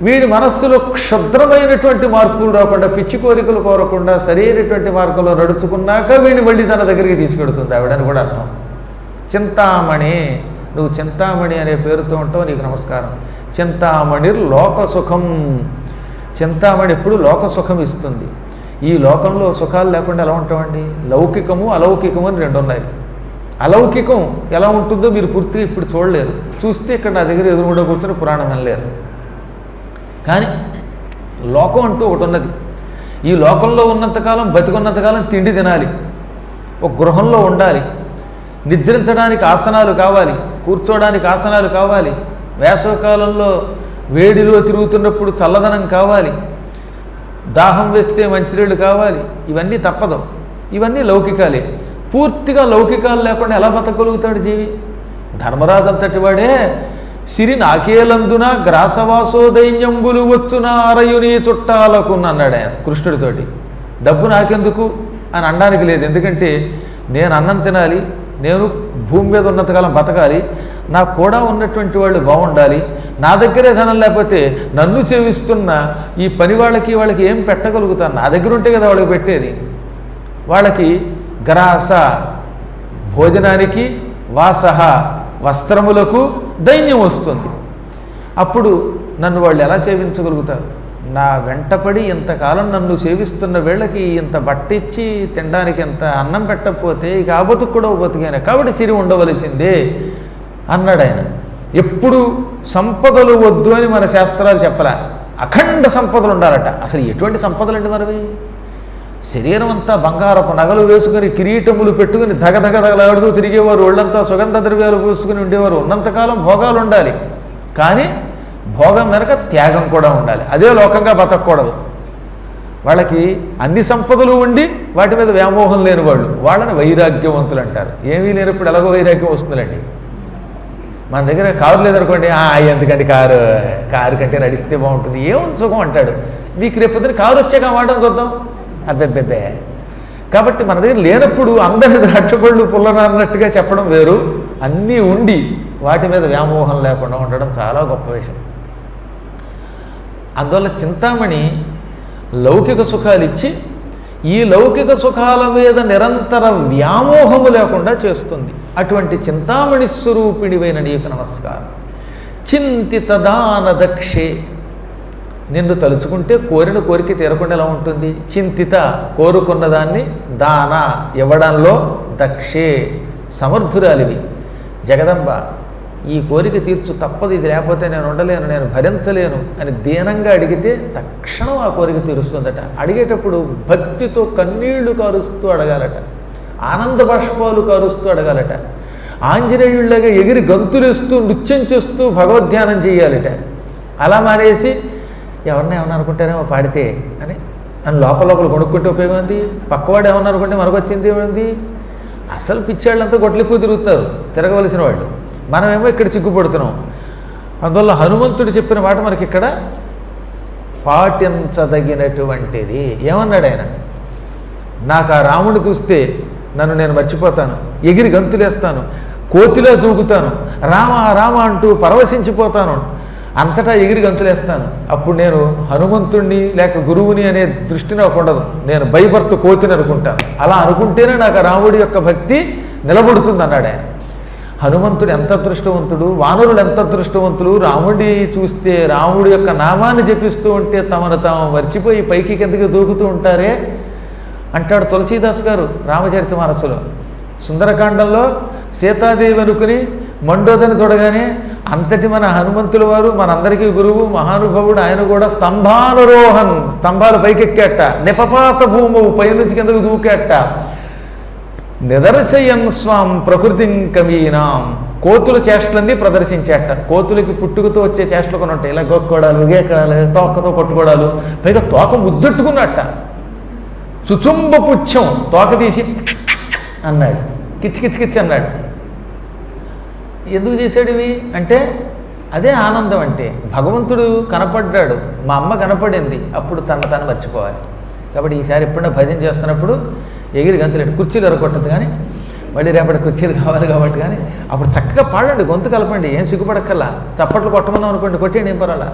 వీడి మనస్సులో క్షుద్రమైనటువంటి మార్పులు రాకుండా, పిచ్చి కోరికలు కోరకుండా సరైనటువంటి మార్గంలో నడుచుకున్నాక వీడిని మళ్ళీ తన దగ్గరికి తీసుకెడుతుంది ఆవిడని కూడా అర్థం. చింతామణి, నువ్వు చింతామణి అనే పేరుతో ఉంటావు, నీకు నమస్కారం. చింతామణి లోకసుఖం. చింతామణి ఎప్పుడు లోకసుఖం ఇస్తుంది. ఈ లోకంలో సుఖాలు లేకుండా ఎలా ఉంటామండి? లౌకికము అలౌకికము అని రెండు ఉన్నాయి. అలౌకికం ఎలా ఉంటుందో మీరు పూర్తిగా ఇప్పుడు చూడలేరు, చూస్తే ఇక్కడ నా దగ్గర ఎదురుగుండా కూర్చొని పురాణం అనలేరు. కానీ లోకం అంటూ ఒకటి ఉన్నది. ఈ లోకంలో ఉన్నంతకాలం, బతికున్నంతకాలం తిండి తినాలి, ఒక గృహంలో ఉండాలి, నిద్రించడానికి ఆసనాలు కావాలి, కూర్చోడానికి ఆసనాలు కావాలి, వేసవికాలంలో వేడిలో తిరుగుతున్నప్పుడు చల్లదనం కావాలి, దాహం వేస్తే మంచినీళ్ళు కావాలి. ఇవన్నీ తప్పదు, ఇవన్నీ లౌకికాలే. పూర్తిగా లౌకికాలు లేకుండా ఎలా బతకగలుగుతాడు జీవి? ధర్మరాజు అంతటి వాడే సిరి నాకేలందున గ్రాసవాసోదైన్యంబులు వచ్చున అరయుని చుట్టాలకు అన్నాడు ఆయన కృష్ణుడితోటి. డబ్బు నాకెందుకు అని అనడానికి లేదు, ఎందుకంటే నేను అన్నం తినాలి, నేను భూమి మీద ఉన్నంతకాలం బతకాలి, నాకు కూడా ఉన్నటువంటి వాళ్ళు బాగుండాలి. నా దగ్గరే ధనం లేకపోతే నన్ను సేవిస్తున్న ఈ పని వాళ్ళకి ఏం పెట్టగలుగుతాను? నా దగ్గర ఉంటే కదా వాళ్ళకి పెట్టేది. వాళ్ళకి గ్రాస భోజనానికి, వాసహ వస్త్రములకు దైన్యం వస్తుంది. అప్పుడు నన్ను వాళ్ళు ఎలా సేవించగలుగుతారు? నా వెంటపడి ఇంతకాలం నన్ను సేవిస్తున్న వీళ్ళకి ఇంత బట్ట ఇచ్చి తినడానికి ఎంత అన్నం పెట్టకపోతే ఇక ఆ బతుకు కూడా బతికాను, కాబట్టి సిరి ఉండవలసిందే అన్నాడు ఆయన. ఎప్పుడు సంపదలు వద్దు అని మన శాస్త్రాలు చెప్పలే, అఖండ సంపదలు ఉండాలట. అసలు ఎటువంటి సంపదలు అండి మనవి? శరీరం అంతా బంగారపు నగలు వేసుకుని, కిరీటములు పెట్టుకుని దగదగదగలాడుతూ తిరిగేవారు, ఒళ్ళంతా సుగంధ ద్రవ్యాలు పూసుకుని ఉండేవారు. ఉన్నంతకాలం భోగాలు ఉండాలి, కానీ భోగం వెనక త్యాగం కూడా ఉండాలి. అదే లోకంగా బతకూడదు. వాళ్ళకి అన్ని సంపదలు ఉండి వాటి మీద వ్యామోహం లేని వాళ్ళు, వాళ్ళని వైరాగ్యవంతులు అంటారు. ఏమీ లేనప్పుడు ఎలాగో వైరాగ్యం వస్తుందండి. మన దగ్గర కారు లేదనుకోండి, ఎందుకంటే కారు కంటే నడిస్తే బాగుంటుంది, ఏముంది సుఖం అంటాడు. నీకు రేపొద్దున కారు వచ్చాక వాడడం చూద్దాం, అబ్బెబ్బెబ్బే. కాబట్టి మన దగ్గర లేనప్పుడు అందరి ద్రాక్షపళ్ళు పుల్లనన్నట్టుగా చెప్పడం వేరు, అన్నీ ఉండి వాటి మీద వ్యామోహం లేకుండా ఉండడం చాలా గొప్ప విషయం. అందువల్ల చింతామణి లౌకిక సుఖాలు ఇచ్చి ఈ లౌకిక సుఖాల మీద నిరంతర వ్యామోహము లేకుండా చేస్తుంది. అటువంటి చింతామణి స్వరూపిణివైన నీకు నమస్కారం. చింతిత దాన దక్షే. నిన్ను తలుచుకుంటే కోరిన కోరిక తీరకుండా ఎలా ఉంటుంది? చింతిత కోరుకున్న దాన్ని, దాన ఇవ్వడంలో, దక్షే సమర్థురాలివి. జగదంబ ఈ కోరిక తీర్చు, తప్పదు, ఇది లేకపోతే నేను ఉండలేను, నేను భరించలేను అని దీనంగా అడిగితే తక్షణం ఆ కోరిక తీరుస్తుందట. అడిగేటప్పుడు భక్తితో కన్నీళ్లు కారుస్తూ అడగాలట, ఆనంద బాష్పాలు కారుస్తూ అడగాలట, ఆంజనేయుళ్ళగా ఎగిరి గంతులేస్తూ నృత్యం చేస్తూ భగవద్ధ్యానం చేయాలట. అలా మానేసి ఎవరిని ఏమన్నా అనుకుంటారేమో పాడితే అని లోపల లోపల కొనుక్కుంటే ఉపయోగం ఉంది, పక్కవాడు ఏమన్నా అనుకుంటే మనకు వచ్చింది ఏముంది? అసలు పిచ్చాళ్ళంతా గొట్లెక్కువ తిరుగుతారు, తిరగవలసిన వాళ్ళు. మనమేమో ఇక్కడ సిగ్గుపడుతున్నాం. అందువల్ల హనుమంతుడు చెప్పిన మాట మనకి ఇక్కడ పాటించదగినటువంటిది. ఏమన్నాడు ఆయన? నాకు ఆ రాముడు చూస్తే నన్ను నేను మర్చిపోతాను, ఎగిరి గంతులేస్తాను, కోతిలో దూకుతాను, రామ రామ అంటూ పరవశించిపోతాను, అంతటా ఎగిరి గంతులేస్తాను. అప్పుడు నేను హనుమంతుణ్ణి లేక గురువుని అనే దృష్టి నాకు ఉండదు, నేను భయభర్త కోతిని అనుకుంటాను. అలా అనుకుంటేనే నాకు ఆ రాముడి యొక్క భక్తి నిలబడుతుంది అన్నాడు ఆయన. హనుమంతుడు ఎంత అదృష్టవంతుడు, వానరులు ఎంత అదృష్టవంతులు. రాముడి చూస్తే రాముడి యొక్క నామాన్ని జపిస్తూ ఉంటే తమను తాము మర్చిపోయి పైకి కిందకి దూకుతూ ఉంటారే అంటాడు తులసీదాస్ గారు రామచరితమానసులో. సుందరకాండంలో సీతాదేవి అనుకుని మండోదని చూడగానే అంతటి మన హనుమంతుల వారు మనందరికీ గురువు, మహానుభావుడు, ఆయన కూడా స్తంభానురోహన్, స్తంభాలు పైకెక్కేట, నిపపాత భూము పైనుంచి కిందకు దూకేట, నిదర్శయన్ స్వాం ప్రకృతిం కవీనాం, కోతుల చేష్టలన్నీ ప్రదర్శించేట. కోతులకి పుట్టుకతో వచ్చే చేష్టలు కొన్ని ఉంటాయి, ఇలా గొక్కోడాలు, గేకడాలు, తోకతో కొట్టుకోవడాలు, పైగా తోక ముద్దెట్టుకున్నట్ట, చుచుంబ పుచ్చం తోక తీసి అన్నాడు, కిచ్చి కిచ్చి కిచ్చి అన్నాడు. ఎందుకు చేశాడు ఇవి అంటే అదే ఆనందం. అంటే భగవంతుడు కనపడ్డాడు, మా అమ్మ కనపడింది, అప్పుడు తను మర్చిపోవాలి. కాబట్టి ఈసారి ఎప్పుడైనా భజన చేస్తున్నప్పుడు ఎగిరి గంతులేడు, కుర్చీలు ఎరగొట్టదు కానీ మళ్ళీ రేపటి కుర్చీలు కావాలి కాబట్టి, కానీ అప్పుడు చక్కగా పాడండి, గొంతు కలపండి, ఏం సిగ్గుపడక్కల్లా. చప్పట్లు కొట్టమన్నాం అనుకోండి, కొట్టేయండి, ఏం పర్వాలా.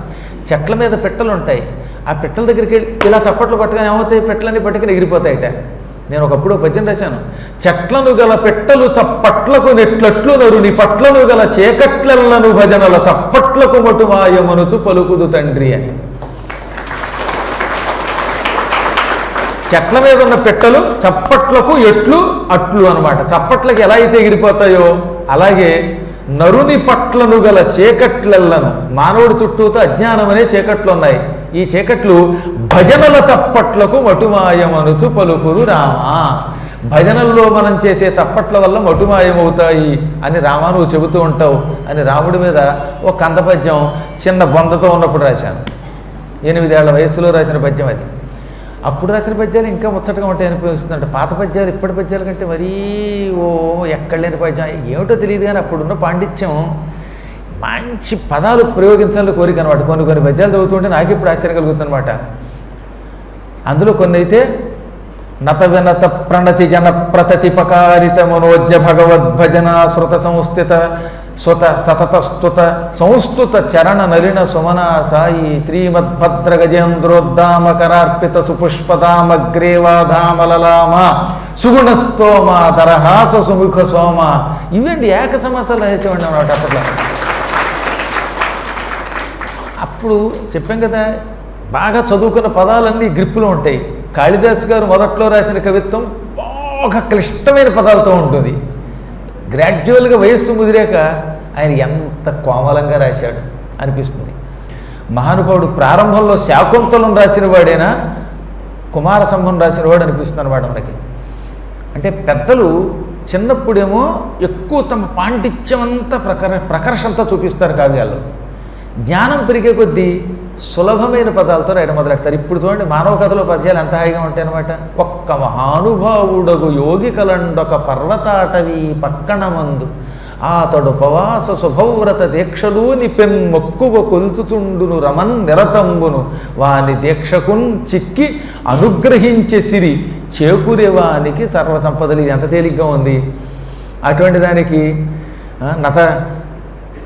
చెట్ల మీద పెట్టెలు ఉంటాయి, ఆ పెట్టెల దగ్గరికి వెళ్ళి ఇలా చప్పట్లు కొట్టగానే ఏమవుతాయి? పెట్టెలన్నీ పట్టుకుని ఎగిరిపోతాయిట. నేను ఒకప్పుడు పద్యం రాశాను, చెట్లను గల పెట్టెలు చప్పట్లకు నెట్లట్లు నరుని పట్లను గల చేకట్లెల్లను భజనల చప్పట్లకు మటుమాయమనుచు పలుకుదు తండ్రి అని. చెట్ల మీద ఉన్న పెట్టెలు చప్పట్లకు ఎట్లు అట్లు అనమాట. చప్పట్లకి ఎలా అయితే ఎగిరిపోతాయో అలాగే నరుని పట్లను గల చీకట్లెల్లను, మానవుడి చుట్టూతో అజ్ఞానం అనే చీకట్లు ఉన్నాయి, ఈ చీకట్లు భజనల చప్పట్లకు మటుమాయమనుచు పలుకురు రామా. భజనల్లో మనం చేసే చప్పట్ల వల్ల మటుమాయమవుతాయి అని రామా నువ్వు చెబుతూ ఉంటావు అని రాముడి మీద ఒక కంద పద్యం చిన్న బొందతో ఉన్నప్పుడు రాశాను. 8 ఏళ్ల వయసులో రాసిన పద్యం అది. అప్పుడు రాసిన పద్యాలు ఇంకా ముచ్చటగా ఉంటాయి అనిపిస్తుందంటే, పాత పద్యాలు ఇప్పటి పద్యాల కంటే మరీ ఎక్కడ లేని పద్యం ఏమిటో తెలియదు, కానీ అప్పుడున్న పాండిత్యం మంచి పదాలు ప్రయోగించాలని కోరిక అనమాట. కొన్ని పద్యాలు చదువుతుంటే నాకు ఇప్పుడు ఆశ్చర్యం కలుగుతుంది అనమాట. అందులో కొన్ని అయితే నత వినత ప్రణతి జన ప్రతతిపకారిత మనోజ్ఞ భగవద్భజన శృత సంస్థిత స్వత సతత స్తుత సంస్తుత చరణ నలిన సుమన సాయి శ్రీమద్భద్ర గజేంద్రోద్దామకరార్పిత సుపుష్పదామగ్రేవాధామలలామ సుగుణస్తోమ దరహాస సుముఖ సోమ. ఇవండి ఏక సమాసాలు రాసేవాడిని అన్నమాట అప్పట్లో. అప్పుడు చెప్పాం కదా, బాగా చదువుకున్న పదాలన్నీ గ్రిప్పులో ఉంటాయి. కాళిదాస్ గారు మొదట్లో రాసిన కవిత్వం బాగా క్లిష్టమైన పదాలతో ఉంటుంది. గ్రాడ్యువల్గా వయస్సు ముదిరాక ఆయన ఎంత కోమలంగా రాశాడు అనిపిస్తుంది. మహానుభావుడు ప్రారంభంలో శాకుంతలం రాసిన వాడైనా కుమార సంభం రాసిన వాడు అనిపిస్తుంది అనమాట మనకి. అంటే పెద్దలు చిన్నప్పుడేమో ఎక్కువ తమ పాండిత్యం అంతా ప్రకర్షంతా చూపిస్తారు కావ్యాల్లో. జ్ఞానం పెరిగే కొద్దీ సులభమైన పదాలతో రాయడం మొదలెడతారు. ఇప్పుడు చూడండి మానవ కథలో పద్యాలు ఎంత హాయిగా ఉంటాయన్నమాట. ఒక్క మహానుభావుడగు యోగి కలండొక పర్వతాటవి పక్కన మందు ఆతడు ఉపవాస శుభవ్రత దీక్షలూని పెన్మొక్కువ కొల్చుచుండును రమన్ నిరతంబును వాని దీక్షకున్ చిక్కి అనుగ్రహించే సిరి చేకూరేవానికి సర్వసంపదలు. ఇది ఎంత తేలిగ్గా ఉంది. అటువంటి దానికి నత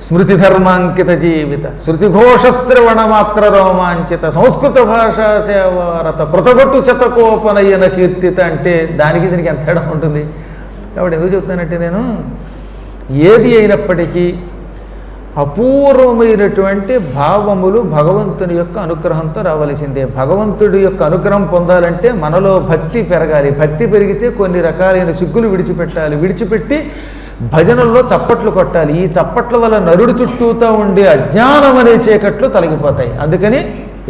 స్మృతి ధర్మాంకిత జీవిత శృతిఘోషశ్రవణ మాత్ర రోమాంచిత సంస్కృత భాషా సేవారత కృతగొట్టు శతకోపనయన కీర్తిత అంటే దానికి దీనికి ఎంత తేడా ఉంటుంది. కాబట్టి ఎందుకు చెప్తానంటే, నేను ఏది అయినప్పటికీ అపూర్వమైనటువంటి భావములు భగవంతుని యొక్క అనుగ్రహంతో రావలసిందే. భగవంతుడి యొక్క అనుగ్రహం పొందాలంటే మనలో భక్తి పెరగాలి. భక్తి పెరిగితే కొన్ని రకాలైన సిగ్గులు విడిచిపెట్టాలి. విడిచిపెట్టి భజనల్లో చప్పట్లు కొట్టాలి. ఈ చప్పట్ల వల్ల నరుడి చుట్టూతో ఉండే అజ్ఞానం అనే చీకట్లు తొలగిపోతాయి. అందుకని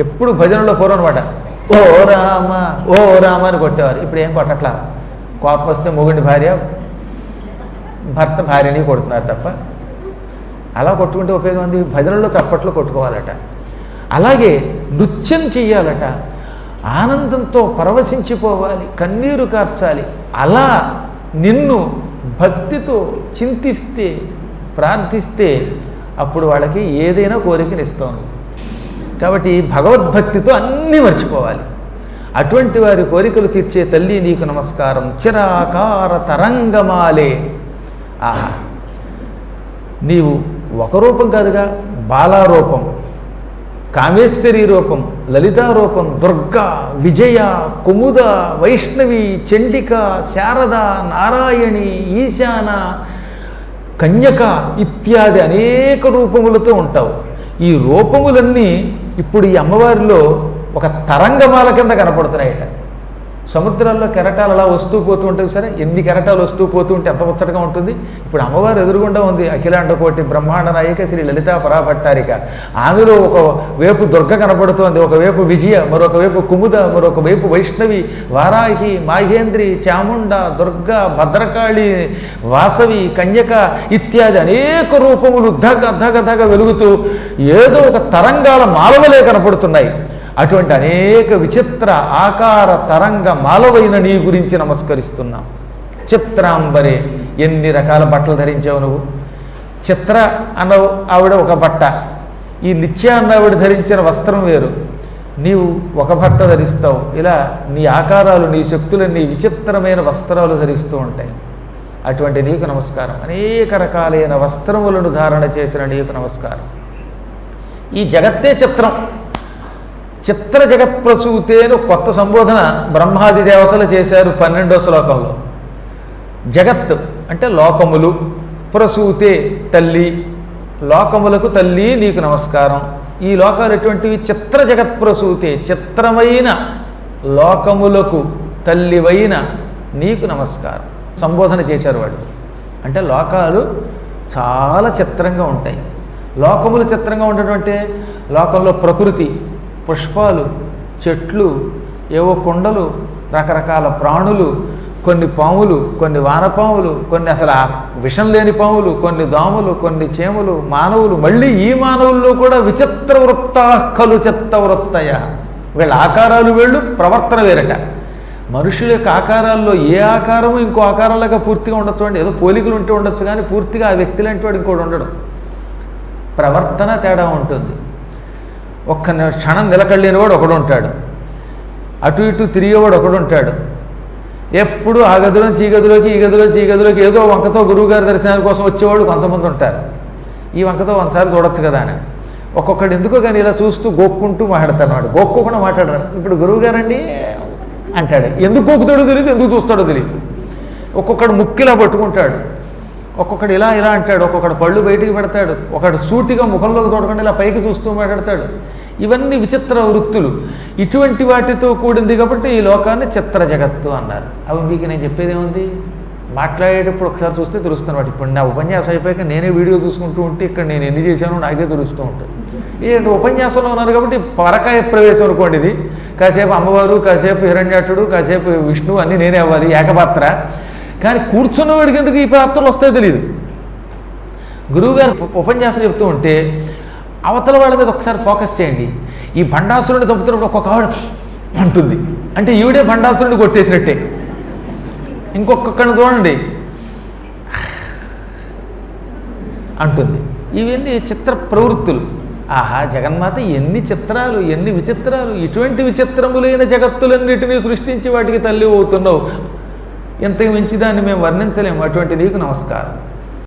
ఎప్పుడు భజనలో పూర్వనమాట ఓ రామ ఓ రామ అని కొట్టేవారు. ఇప్పుడు ఏం కొట్టట్లా. కోపం వస్తే మొగుడిని భార్య, భర్త భార్యని కొడుతున్నారు తప్ప అలా కొట్టుకుంటే ఉపయోగం ఉంది. భజనల్లో చప్పట్లు కొట్టుకోవాలట. అలాగే నృత్యం చెయ్యాలట. ఆనందంతో పరవశించిపోవాలి, కన్నీరు కార్చాలి. అలా నిన్ను భక్తితో చింతిస్తే, ప్రార్థిస్తే అప్పుడు వాళ్ళకి ఏదైనా కోరికనిస్తాను. కాబట్టి భగవద్భక్తితో అన్నీ మర్చిపోవాలి. అటువంటి వారి కోరికలు తీర్చే తల్లి నీకు నమస్కారం. చిరాకార తరంగమాలే. ఆహా, నీవు ఒక రూపం కాదుగా, బాలారూపం, కామేశ్వరి రూపం, లలితారూపం, దుర్గా, విజయ, కుముద, వైష్ణవి, చండిక, శారద, నారాయణి, ఈశాన, కన్యక ఇత్యాది అనేక రూపములతో ఉంటావు. ఈ రూపములన్నీ ఇప్పుడు ఈ అమ్మవారిలో ఒక తరంగమాల కింద కనపడుతున్నాయట. సముద్రాల్లో కెరటాలు అలా వస్తూ పోతూ ఉంటాయి సరే, ఎన్ని కెరటాలు వస్తూ పోతూ ఉంటే ఎంత ముచ్చటగా ఉంటుంది. ఇప్పుడు అమ్మవారు ఎదురుగుండా ఉంది. అఖిలాండకోటి బ్రహ్మాండ నాయిక శ్రీ లలితా పరాభట్టారిక. ఆమెలో ఒక వైపు దుర్గ కనపడుతోంది, ఒకవైపు విజయ, మరొక వైపు కుముద, మరొక వైపు వైష్ణవి, వారాహి, మాహేంద్రి, చాముండ, దుర్గ, భద్రకాళి, వాసవి, కన్యక ఇత్యాది అనేక రూపములు ధగ ధగ ధగ వెలుగుతూ ఏదో ఒక తరంగాల మాలవలే కనపడుతున్నాయి. అటువంటి అనేక విచిత్ర ఆకార తరంగ మాలవైన నీ గురించి నమస్కరిస్తున్నాం. చిత్రాంబరే, ఎన్ని రకాల బట్టలు ధరించావు నువ్వు. చిత్ర అన్న ఆవిడ ఒక బట్ట, ఈ నిత్య అన్న ఆవిడ ధరించిన వస్త్రం వేరు. నీవు ఒక బట్ట ధరిస్తావు. ఇలా నీ ఆకారాలు, నీ శక్తులన్నీ విచిత్రమైన వస్త్రాలు ధరిస్తూ ఉంటాయి. అటువంటి నీకు నమస్కారం. అనేక రకాలైన వస్త్రములను ధారణ చేసిన నీకు నమస్కారం. ఈ జగత్తే చిత్రం. చిత్ర జగత్ప్రసూతేను కొత్త సంబోధన బ్రహ్మాది దేవతలు చేశారు 12వ శ్లోకంలో. జగత్ అంటే లోకములు, ప్రసూతే తల్లి, లోకములకు తల్లి నీకు నమస్కారం. ఈ లోకాలు ఎటువంటివి? చిత్ర జగత్ప్రసూతే, చిత్రమైన లోకములకు తల్లివైన నీకు నమస్కారం సంబోధన చేశారు వాళ్ళు. అంటే లోకాలు చాలా చిత్రంగా ఉంటాయి. లోకములు చిత్రంగా ఉండటం అంటే లోకంలో ప్రకృతి, పుష్పాలు, చెట్లు, ఏవో కొండలు, రకరకాల ప్రాణులు, కొన్ని పాములు, కొన్ని వానపాములు, కొన్ని అసలు విషం లేని పాములు, కొన్ని దోమలు, కొన్ని చేమలు, మానవులు, మళ్ళీ ఈ మానవుల్లో కూడా విచిత్ర వృత్తా ఖలు చిత్తవృత్తయ. వీళ్ళ ఆకారాలు వేళ్ళు, ప్రవర్తన వేరట. మనుషుల యొక్క ఆకారాల్లో ఏ ఆకారము ఇంకో ఆకారంలాగా పూర్తిగా ఉండొచ్చు అండి. ఏదో పోలికలు ఉంటే ఉండొచ్చు, కానీ పూర్తిగా ఆ వ్యక్తి లాంటి వాడు ఇంకోటి ఉండడు. ప్రవర్తన తేడా ఉంటుంది. ఒక్క క్షణం నిలకడలేనివాడు ఒకడు ఉంటాడు, అటు ఇటు తిరిగేవాడు ఒకడు ఉంటాడు. ఎప్పుడు ఆ గదిలోంచి ఈ గదిలోకి, ఈ గదిలోంచి ఈ గదిలోకి ఏదో వంకతో గురువుగారి దర్శనాల కోసం వచ్చేవాళ్ళు కొంతమంది ఉంటారు. ఈ వంకతో 100 సార్లు చూడొచ్చు కదా అని. ఒక్కొక్కడు ఎందుకో కానీ ఇలా చూస్తూ గోక్కుంటూ మాట్లాడతాడు. వాడు గోక్కోకుండా మాట్లాడరు. ఇప్పుడు గురువుగారండి అంటాడు. ఎందుకు గోకుతాడో తెలియదు, ఎందుకు చూస్తాడో తెలియదు. ఒక్కొక్కడు ముక్కిలా పట్టుకుంటాడు, ఒక్కొక్కడు ఇలా ఇలా అంటాడు, ఒక్కొక్కడు పళ్ళు బయటికి పెడతాడు, ఒకడు సూటిగా ముఖంలోకి చూడకుండా ఇలా పైకి చూస్తూ మాట్లాడతాడు. ఇవన్నీ విచిత్ర వృత్తులు. ఇటువంటి వాటితో కూడింది కాబట్టి ఈ లోకాన్ని చిత్ర జగత్తు అన్నారు. అవి మీకు నేను చెప్పేది ఏముంది, మాట్లాడేటప్పుడు ఒకసారి చూస్తే తెలుస్తుంది. వాటి ఇప్పుడు నా ఉపన్యాసం అయిపోయాక నేనే వీడియో చూసుకుంటూ ఉంటే ఇక్కడ నేను ఎన్ని చేశానో నాకే తెలుస్తూ ఉంటుంది. ఏంటి ఉపన్యాసంలో ఉన్నారు కాబట్టి పరకాయ ప్రవేశం అనుకోండి. ఇది కాసేపు అమ్మవారు, కాసేపు హిరణ్యాక్షుడు, కాసేపు విష్ణువు అన్నీ నేనే అవ్వాలి, ఏకపాత్ర. కానీ కూర్చున్న వాడికి ఎందుకు ఈ పాత్రలు వస్తాయో తెలియదు. గురువుగారు ఉపన్యాసం చెప్తూ ఉంటే అవతల వాళ్ళ మీద ఒకసారి ఫోకస్ చేయండి. ఈ భండాసురుడిని చంపుతున్నప్పుడు ఒక్కొక్క ఆవిడ అంటుంది, అంటే ఈవిడే భండాసురుడిని కొట్టేసినట్టే. ఇంకొకరిని చూడండి అంటుంది. ఇవన్నీ చిత్ర ప్రవృత్తులు. ఆహా, జగన్మాత ఎన్ని చిత్రాలు, ఎన్ని విచిత్రాలు! ఇటువంటి విచిత్రములైన జగత్తులన్నిటినీ సృష్టించి వాటికి తల్లి అవుతున్నావు. ఇంతకు మించి దాన్ని మేము వర్ణించలేము. అటువంటి నీకు నమస్కారం.